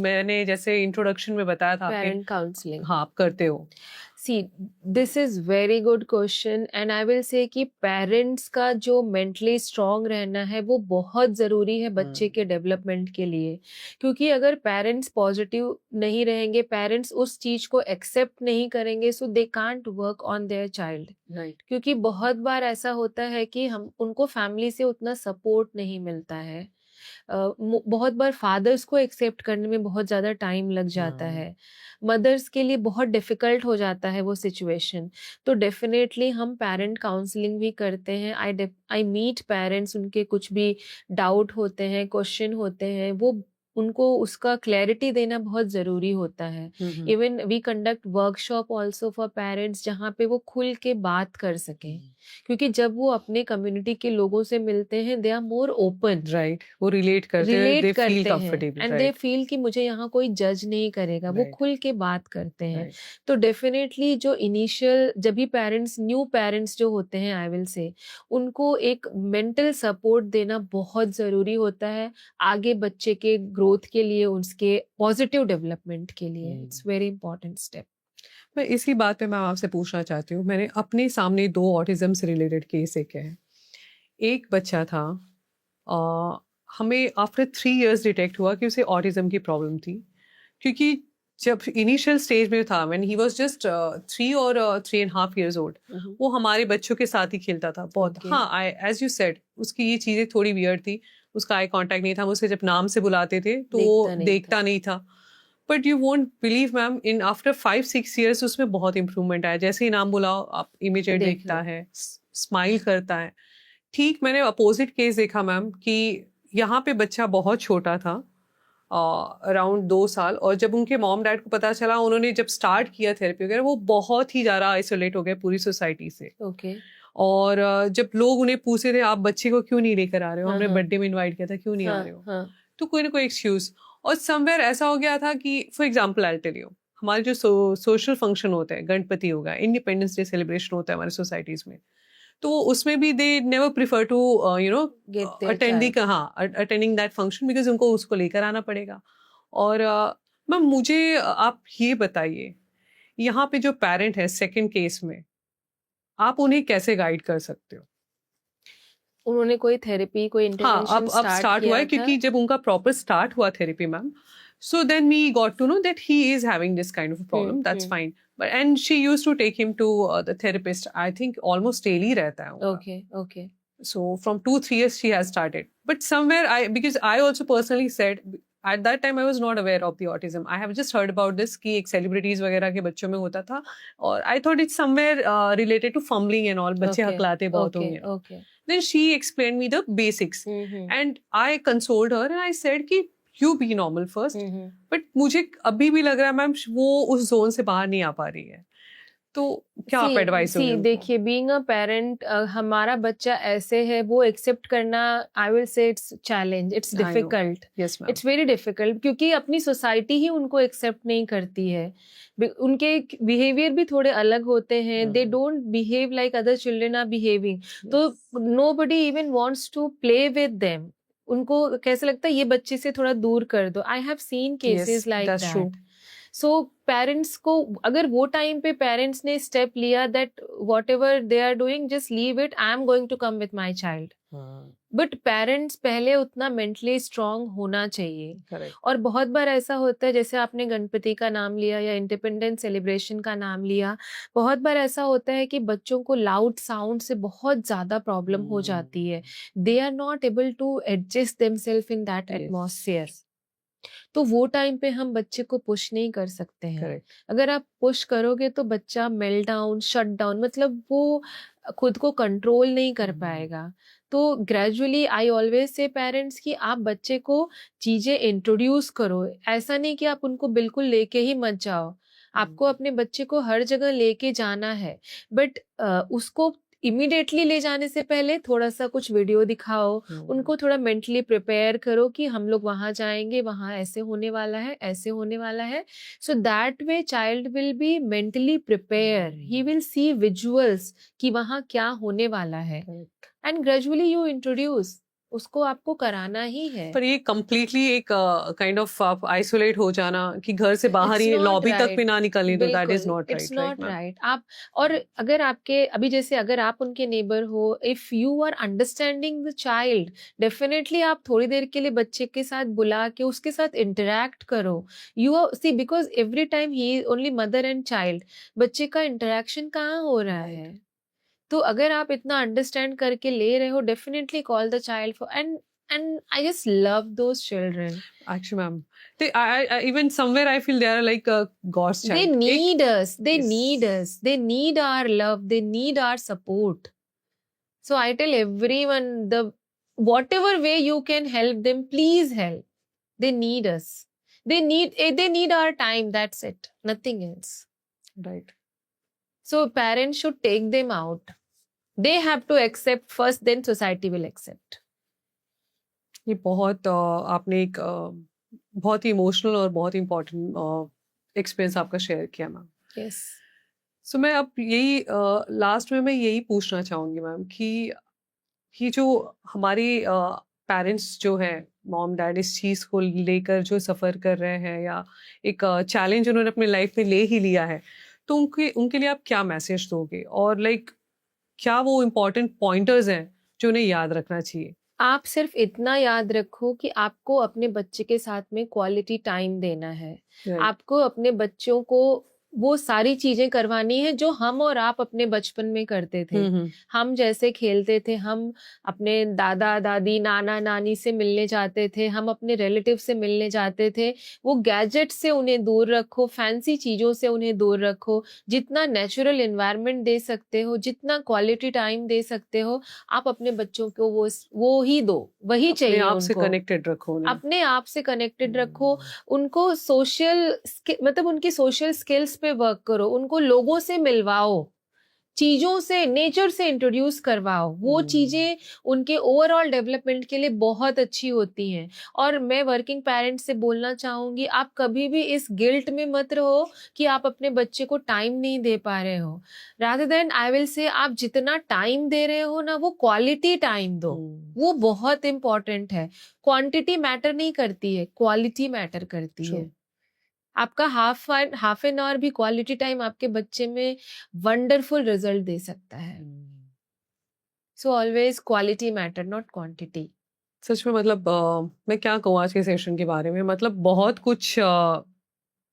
[SPEAKER 1] मैंने जैसे इंट्रोडक्शन में बताया था आपके,
[SPEAKER 2] पेरेंट काउंसलिंग,
[SPEAKER 1] हाँ आप करते हो।
[SPEAKER 2] See this is very good question, and I will say कि पेरेंट्स का जो मेंटली स्ट्रांग रहना है वो बहुत ज़रूरी है बच्चे के डेवलपमेंट के लिए। क्योंकि अगर पेरेंट्स पॉजिटिव नहीं रहेंगे, पेरेंट्स उस चीज़ को एक्सेप्ट नहीं करेंगे, so they can't work on their child.
[SPEAKER 1] Right.
[SPEAKER 2] क्योंकि बहुत बार ऐसा होता है कि हम उनको फैमिली से उतना सपोर्ट नहीं मिलता है। बहुत बार फादर्स को एक्सेप्ट करने में बहुत ज़्यादा टाइम लग जाता है, मदर्स के लिए बहुत डिफ़िकल्ट हो जाता है वो सिचुएशन। तो डेफिनेटली हम पेरेंट काउंसलिंग भी करते हैं। आई मीट पेरेंट्स, उनके कुछ भी डाउट होते हैं, क्वेश्चन होते हैं, वो उनको उसका क्लैरिटी देना बहुत ज़रूरी होता है। Even we conduct workshop also for parents, जहाँ पे वो खुल के बात कर सकें, क्योंकि जब वो अपने कम्युनिटी के लोगों से मिलते हैं they are more open,
[SPEAKER 1] right, वो रिलेट करते हैं,
[SPEAKER 2] रिलेट
[SPEAKER 1] दे फील
[SPEAKER 2] करते हैं
[SPEAKER 1] कंफर्टेबल,
[SPEAKER 2] एंड दे फील कि मुझे यहाँ कोई जज नहीं करेगा, वो
[SPEAKER 1] Right.
[SPEAKER 2] खुल के बात करते हैं।
[SPEAKER 1] राइट,
[SPEAKER 2] तो डेफिनेटली जो इनिशियल जब भी पेरेंट्स न्यू पेरेंट्स जो होते हैं आई विल से, उनको एक मेंटल सपोर्ट देना बहुत ज़रूरी होता है आगे बच्चे के ग्रोथ के लिए, उसके पॉजिटिव डेवलपमेंट के लिए। It's very important step.
[SPEAKER 1] मैं इसी बात पे मैं आपसे पूछना चाहती हूँ, मैंने अपने सामने 2 ऑटिज्म से रिलेटेड केस एक है। एक बच्चा था, हमें आफ्टर 3 इयर्स डिटेक्ट हुआ कि उसे ऑटिज्म की प्रॉब्लम थी, क्योंकि जब इनिशियल स्टेज में था, व्हेन ही वाज जस्ट 3 और 3.5 इयर्स ओल्ड, वो हमारे बच्चों के साथ ही खेलता था बहुत।
[SPEAKER 2] Okay.
[SPEAKER 1] हाँ, आई एज यू सेड, उसकी ये चीज़ें थोड़ी वियर्ड थी, उसका आई कांटेक्ट नहीं था, हम उसे जब नाम से बुलाते थे तो वो देखता नहीं था। But you won't believe ma'am, in after 5-6 years उसमें बहुत इंप्रूवमेंट आया। जैसे ही नाम बुलाओ आप इमीडिएट देखता है, स्माइल करता है। ठीक मैंने अपोजिट केस देखा मैम कि यहाँ पे बच्चा बहुत छोटा था, अराउंड 2 साल, और जब उनके मॉम डैड को पता चला, उन्होंने जब स्टार्ट किया थेरेपी वगैरह, वो बहुत ही ज़्यादा आइसोलेट हो गए पूरी सोसाइटी से।
[SPEAKER 2] ओके।
[SPEAKER 1] और जब लोग उन्हें पूछते थे आप बच्चे को क्यों नहीं लेकर आ रहे हो, हमने बर्थडे में इनवाइट किया था, क्यों नहीं आ रहे हो, तो कोई ना कोई एक्सक्यूज। और समवेयर ऐसा हो गया था कि for example I tell you, हमारे जो सोशल फंक्शन होते हैं, गणपति होगा, इंडिपेंडेंस डे सेलिब्रेशन होता है हमारे सोसाइटीज में, तो उसमें भी they never prefer to attending that function, because उनको उसको लेकर आना पड़ेगा। और मैम मुझे आप ये बताइए, यहाँ पे जो पेरेंट है सेकंड केस में, आप उन्हें कैसे गाइड कर सकते हो?
[SPEAKER 2] उन्होंने कोई थेरेपी, कोई
[SPEAKER 1] हाँ,
[SPEAKER 2] इंटरवेंशन
[SPEAKER 1] अब स्टार्ट हुआ है, क्योंकि जब उनका प्रॉपर स्टार्ट हुआ therapy ma'am, so then we got to know that he is having this kind of a problem. That's fine, but and she used to take him to the therapist, I think almost daily रहता है उनका.
[SPEAKER 2] Okay.
[SPEAKER 1] So from 2-3 years she has started, but somewhere because I also personally said at that time I was not aware of the autism. I have just heard about this कि एक celebrities वगैरह के बच्चों में होता था, और I thought it's somewhere related to fumbling and all, बच्चे हकलाते बहुत होंगे.
[SPEAKER 2] Okay.
[SPEAKER 1] Then she explained me the basics, and I consoled her and I said कि you be normal first. But मुझे अभी भी लग रहा है मैम वो उस जोन से बाहर नहीं आ पा रही है, तो क्या आप एडवाइस दोगे?
[SPEAKER 2] देखिए, बीइंग अ पेरेंट, हमारा बच्चा ऐसे है, वो एक्सेप्ट करना, आई विल से it's challenge, it's difficult, it's very difficult, क्योंकि अपनी सोसाइटी ही उनको एक्सेप्ट नहीं करती है। उनके बिहेवियर भी थोड़े अलग होते हैं, they don't behave like other children are behaving, तो nobody even wants to play with them. उनको कैसे लगता है ये बच्चे से थोड़ा दूर कर दो। I have seen cases like that. So parents को, अगर वो टाइम पे पेरेंट्स ने स्टेप लिया that whatever they are doing, just leave it, I am going to come with my child, but parents पहले उतना मेंटली स्ट्रांग होना चाहिए।
[SPEAKER 1] Correct.
[SPEAKER 2] और बहुत बार ऐसा होता है, जैसे आपने गणपति का नाम लिया या इंडिपेंडेंस सेलिब्रेशन का नाम लिया, बहुत बार ऐसा होता है कि बच्चों को लाउड साउंड से बहुत ज्यादा प्रॉब्लम हो जाती है। They are not able to adjust themselves in that atmosphere. तो वो टाइम पे हम बच्चे को पुश नहीं कर सकते हैं।
[SPEAKER 1] Correct.
[SPEAKER 2] अगर आप पुश करोगे तो बच्चा मेल्ट डाउन, शट डाउन, मतलब वो खुद को कंट्रोल नहीं कर पाएगा। तो gradually I always say parents कि आप बच्चे को चीजें इंट्रोड्यूस करो, ऐसा नहीं कि आप उनको बिल्कुल लेके ही मत जाओ। आपको अपने बच्चे को हर जगह लेके जाना है, बट उसको इमीडिएटली ले जाने से पहले थोड़ा सा कुछ वीडियो दिखाओ, उनको थोड़ा मेंटली प्रिपेयर करो कि हम लोग वहां जाएंगे, वहां ऐसे होने वाला है, ऐसे होने वाला है। So that way child will be mentally prepare, he will see visuals कि वहां क्या होने वाला है, एंड ग्रेजुअली यू इंट्रोड्यूस, उसको आपको कराना ही है।
[SPEAKER 1] पर ये कम्प्लीटली एक काइंड ऑफ आप आइसोलेट हो जाना कि घर से बाहर ही लॉबी तक भी ना निकलने दो, that is not right.
[SPEAKER 2] It's not right. आप, और अगर आपके अभी जैसे अगर आप उनके नेबर हो, if you are understanding the child, definitely आप थोड़ी देर के लिए बच्चे के साथ बुला के उसके साथ इंटरेक्ट करो। You see, because every time he is only mother and child, बच्चे का इंटरेक्शन कहाँ हो रहा है? तो अगर आप इतना अंडरस्टैंड करके ले रहे हो, definitely call the child for, and I just love those children.
[SPEAKER 1] Actually, ma'am, I even somewhere I feel they are like a God's child.
[SPEAKER 2] They need us. They need us. They need our love. They need our support. So I tell everyone, the whatever way you can help them, please help. They need us. They need our time. That's it. Nothing else.
[SPEAKER 1] Right.
[SPEAKER 2] So parents should take them out. They have to accept first, then society will accept.
[SPEAKER 1] ये बहुत आपने एक बहुत ही emotional और बहुत important experience आपका share किया ma'am.
[SPEAKER 2] Yes.
[SPEAKER 1] सो मैं अब यही लास्ट में मैं यही पूछना चाहूँगी मैम कि ये जो हमारे पेरेंट्स जो है मॉम डैड इस चीज़ को लेकर जो सफ़र कर रहे हैं या एक चैलेंज उन्होंने अपनी लाइफ में ले ही लिया है, तो उनके लिए आप क्या मैसेज दोगे और लाइक क्या वो इम्पोर्टेंट पॉइंटर्स हैं जो उन्हें याद रखना चाहिए?
[SPEAKER 2] आप सिर्फ इतना याद रखो कि आपको अपने बच्चे के साथ में क्वालिटी टाइम देना है.
[SPEAKER 1] Right.
[SPEAKER 2] आपको अपने बच्चों को वो सारी चीजें करवानी है जो हम और आप अपने बचपन में करते थे. हम जैसे खेलते थे, हम अपने दादा दादी नाना नानी से मिलने जाते थे, हम अपने रिलेटिव से मिलने जाते थे. वो गैजेट से उन्हें दूर रखो, फैंसी चीजों से उन्हें दूर रखो. जितना नेचुरल एनवायरनमेंट दे सकते हो, जितना क्वालिटी टाइम दे सकते हो, आप अपने बच्चों को वो ही दो. वही चाहिए.
[SPEAKER 1] आपसे कनेक्टेड रखो उन्हें.
[SPEAKER 2] अपने आप से कनेक्टेड रखो. उनको सोशल मतलब उनकी सोशल स्किल्स पे वर्क करो. उनको लोगों से मिलवाओ, चीजों से, नेचर से इंट्रोड्यूस करवाओ. वो चीजें उनके ओवरऑल डेवलपमेंट के लिए बहुत अच्छी होती हैं. और मैं वर्किंग पेरेंट्स से बोलना चाहूंगी, आप कभी भी इस गिल्ट में मत रहो कि आप अपने बच्चे को टाइम नहीं दे पा रहे हो. रादर देन आई विल से आप जितना टाइम दे रहे हो ना, वो क्वालिटी टाइम दो. वो बहुत इंपॉर्टेंट है. क्वांटिटी मैटर नहीं करती है, क्वालिटी मैटर करती है. आपका हाफ एन आवर भी क्वालिटी टाइम आपके बच्चे में वंडरफुल रिजल्ट दे सकता है. So always quality matter, not quantity.
[SPEAKER 1] सच में मतलब मैं क्या कहूँ आज के सेशन के बारे में, मतलब बहुत कुछ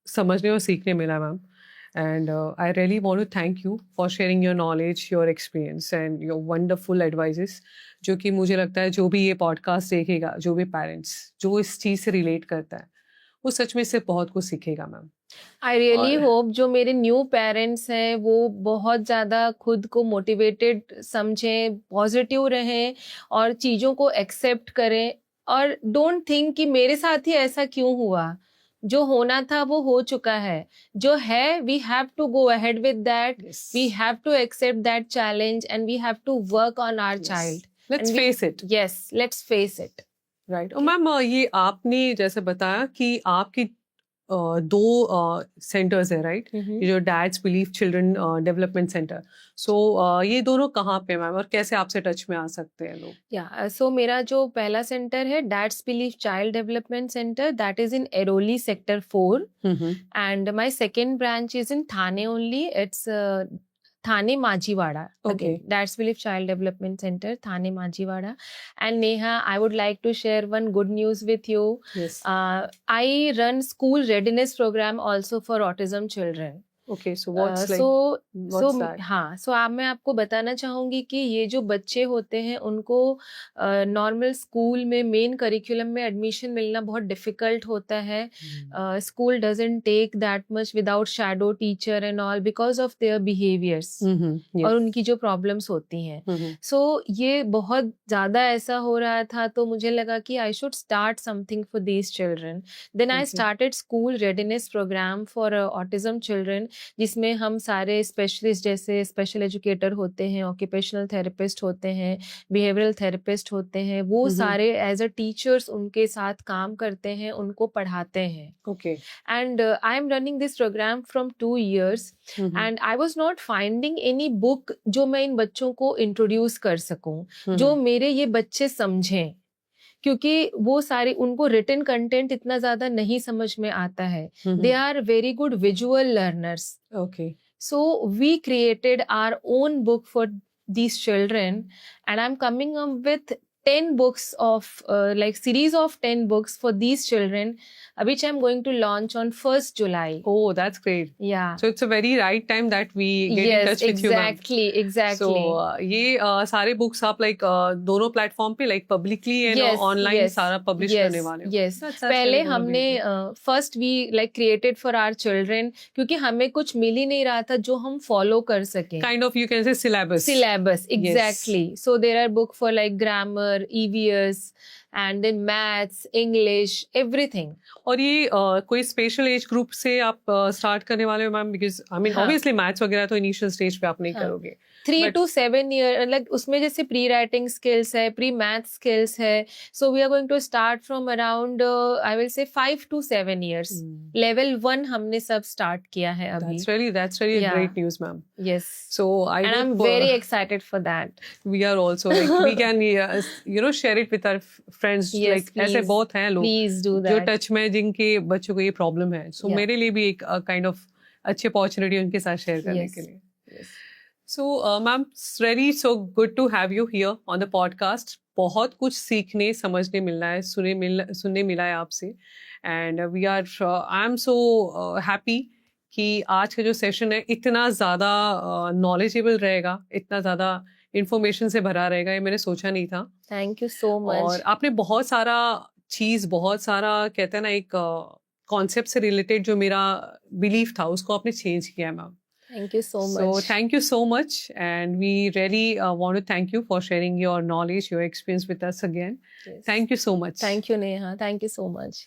[SPEAKER 1] समझने और सीखने मिला ma'am. And I really want to thank you for sharing your knowledge, your experience and your wonderful advices, जो कि मुझे लगता है जो भी ये पॉडकास्ट देखेगा, जो भी पेरेंट्स जो इस चीज़ से रिलेट करता है, वो सच में इससे बहुत कुछ सीखेगा मैम.
[SPEAKER 2] आई रियली होप जो मेरे न्यू पेरेंट्स हैं वो बहुत ज़्यादा खुद को मोटिवेटेड समझें, पॉजिटिव रहें और चीज़ों को एक्सेप्ट करें. और डोंट थिंक कि मेरे साथ ही ऐसा क्यों हुआ. जो होना था वो हो चुका है. जो है, we have to go ahead with that. We have to accept that challenge and we have to work on our child.
[SPEAKER 1] Let's face it.
[SPEAKER 2] Yes, let's face it.
[SPEAKER 1] Right. और मैम ये आपने जैसे बताया कि आपकी दो सेंटर्स है, right? ये जो dads believe children development centre, so ये दोनों कहाँ पे मैम और कैसे आपसे टच में आ सकते हैं लोग?
[SPEAKER 2] या सो मेरा जो पहला सेंटर है dad's believe child development centre, that is in Airoli sector 4. And my second branch is in Thane only. It's Thane Majhiwada.
[SPEAKER 1] Okay.
[SPEAKER 2] That's Belief Child Development Center, Thane Majhiwada. And Neha, I would like to share one good news with you.
[SPEAKER 1] Yes.
[SPEAKER 2] I run school readiness program also for autism children.
[SPEAKER 1] Okay, so what's that?
[SPEAKER 2] हाँ, so मैं आपको बताना चाहूँगी कि ये जो बच्चे होते हैं उनको नॉर्मल स्कूल में मेन करिकुलम में एडमिशन मिलना बहुत डिफिकल्ट होता है. School doesn't take that much without shadow teacher and all because of their behaviours और उनकी जो प्रॉब्लम्स होती हैं. सो ये बहुत ज़्यादा ऐसा हो रहा था, तो मुझे लगा कि I should start something for these children. Then I started school readiness programme for autism children, जिसमें हम सारे स्पेशलिस्ट जैसे स्पेशल एजुकेटर होते हैं, ऑक्यूपेशनल थेरेपिस्ट होते हैं, बिहेवियरल थेरेपिस्ट होते हैं, वो सारे एज अ टीचर्स उनके साथ काम करते हैं, उनको पढ़ाते हैं.
[SPEAKER 1] Okay.
[SPEAKER 2] And I am running this programme from 2 years and I was not finding any book जो मैं इन बच्चों को इंट्रोड्यूस कर सकूं, जो मेरे ये बच्चे समझें, क्योंकि वो सारे उनको रिटन कंटेंट इतना ज्यादा नहीं समझ में आता है. They are very good visual learners.
[SPEAKER 1] Okay.
[SPEAKER 2] So we created our own book for these children, and I'm coming up with 10 books of like series of 10 books for these children, which I'm going to launch on 1st July.
[SPEAKER 1] Oh, that's great.
[SPEAKER 2] Yeah.
[SPEAKER 1] So it's a very right time that we get in touch with you, ma'am.
[SPEAKER 2] Exactly.
[SPEAKER 1] So ये सारे books आप like दोनों platform पे like publicly and online सारा publish करने वाले हो?
[SPEAKER 2] Yes. पहले हमने first we like created for our children, क्योंकि हमें कुछ मिल ही नहीं रहा था जो हम follow कर सकें.
[SPEAKER 1] Kind of you can say syllabus.
[SPEAKER 2] Exactly. So there are book for like grammar, grammar, EVS, and then maths, English, everything.
[SPEAKER 1] और ये कोई स्पेशल एज ग्रुप से आप स्टार्ट करने वाले हो मैम? बिकॉज आई मीन
[SPEAKER 2] हाँ.
[SPEAKER 1] ऑब्वियसली मैथ्स वगैरह तो इनिशियल स्टेज पे आप नहीं
[SPEAKER 2] हाँ.
[SPEAKER 1] करोगे.
[SPEAKER 2] 3
[SPEAKER 1] But-
[SPEAKER 2] to 7 year, like उसमें जैसे प्री राइटिंग स्किल्स है, प्री मैथ स्किल्स है, so we are going to start from around I will say 5 to 7 years. Level 1 हमने सब स्टार्ट किया है अभी.
[SPEAKER 1] That's really
[SPEAKER 2] Yeah.
[SPEAKER 1] great news, ma'am.
[SPEAKER 2] Yes.
[SPEAKER 1] So
[SPEAKER 2] And I'm very excited for that.
[SPEAKER 1] we are also like we can share it with our friends.
[SPEAKER 2] Yes,
[SPEAKER 1] like ऐसे
[SPEAKER 2] please.
[SPEAKER 1] बहुत हैं लोग
[SPEAKER 2] Please do
[SPEAKER 1] जो
[SPEAKER 2] that.
[SPEAKER 1] Touch में जिनके बच्चों को ये प्रॉब्लम है. So
[SPEAKER 2] Yeah.
[SPEAKER 1] मेरे लिए भी एक काइंड ऑफ अच्छी अपॉर्चुनिटी उनके साथ शेयर करने
[SPEAKER 2] Yes.
[SPEAKER 1] के लिए.
[SPEAKER 2] Yes.
[SPEAKER 1] So, ma'am, it's really so good to have you here on the podcast. बहुत कुछ सीखने समझने मिल रहा है, सुनने मिला है आपसे. And we are, I am so happy कि आज का जो सेशन है इतना ज़्यादा नॉलेजेबल रहेगा, इतना ज़्यादा इंफॉर्मेशन से भरा रहेगा, ये मैंने सोचा नहीं था.
[SPEAKER 2] Thank you so much.
[SPEAKER 1] और आपने बहुत सारा कहते हैं ना एक कॉन्सेप्ट से रिलेटेड जो मेरा बिलीफ था उसको आपने चेंज किया है ma'am.
[SPEAKER 2] Thank you so much.
[SPEAKER 1] So thank you so much, and we really want to thank you for sharing your knowledge, your experience with us again.
[SPEAKER 2] Yes.
[SPEAKER 1] Thank you so much.
[SPEAKER 2] Thank you, Neha. Thank you so much.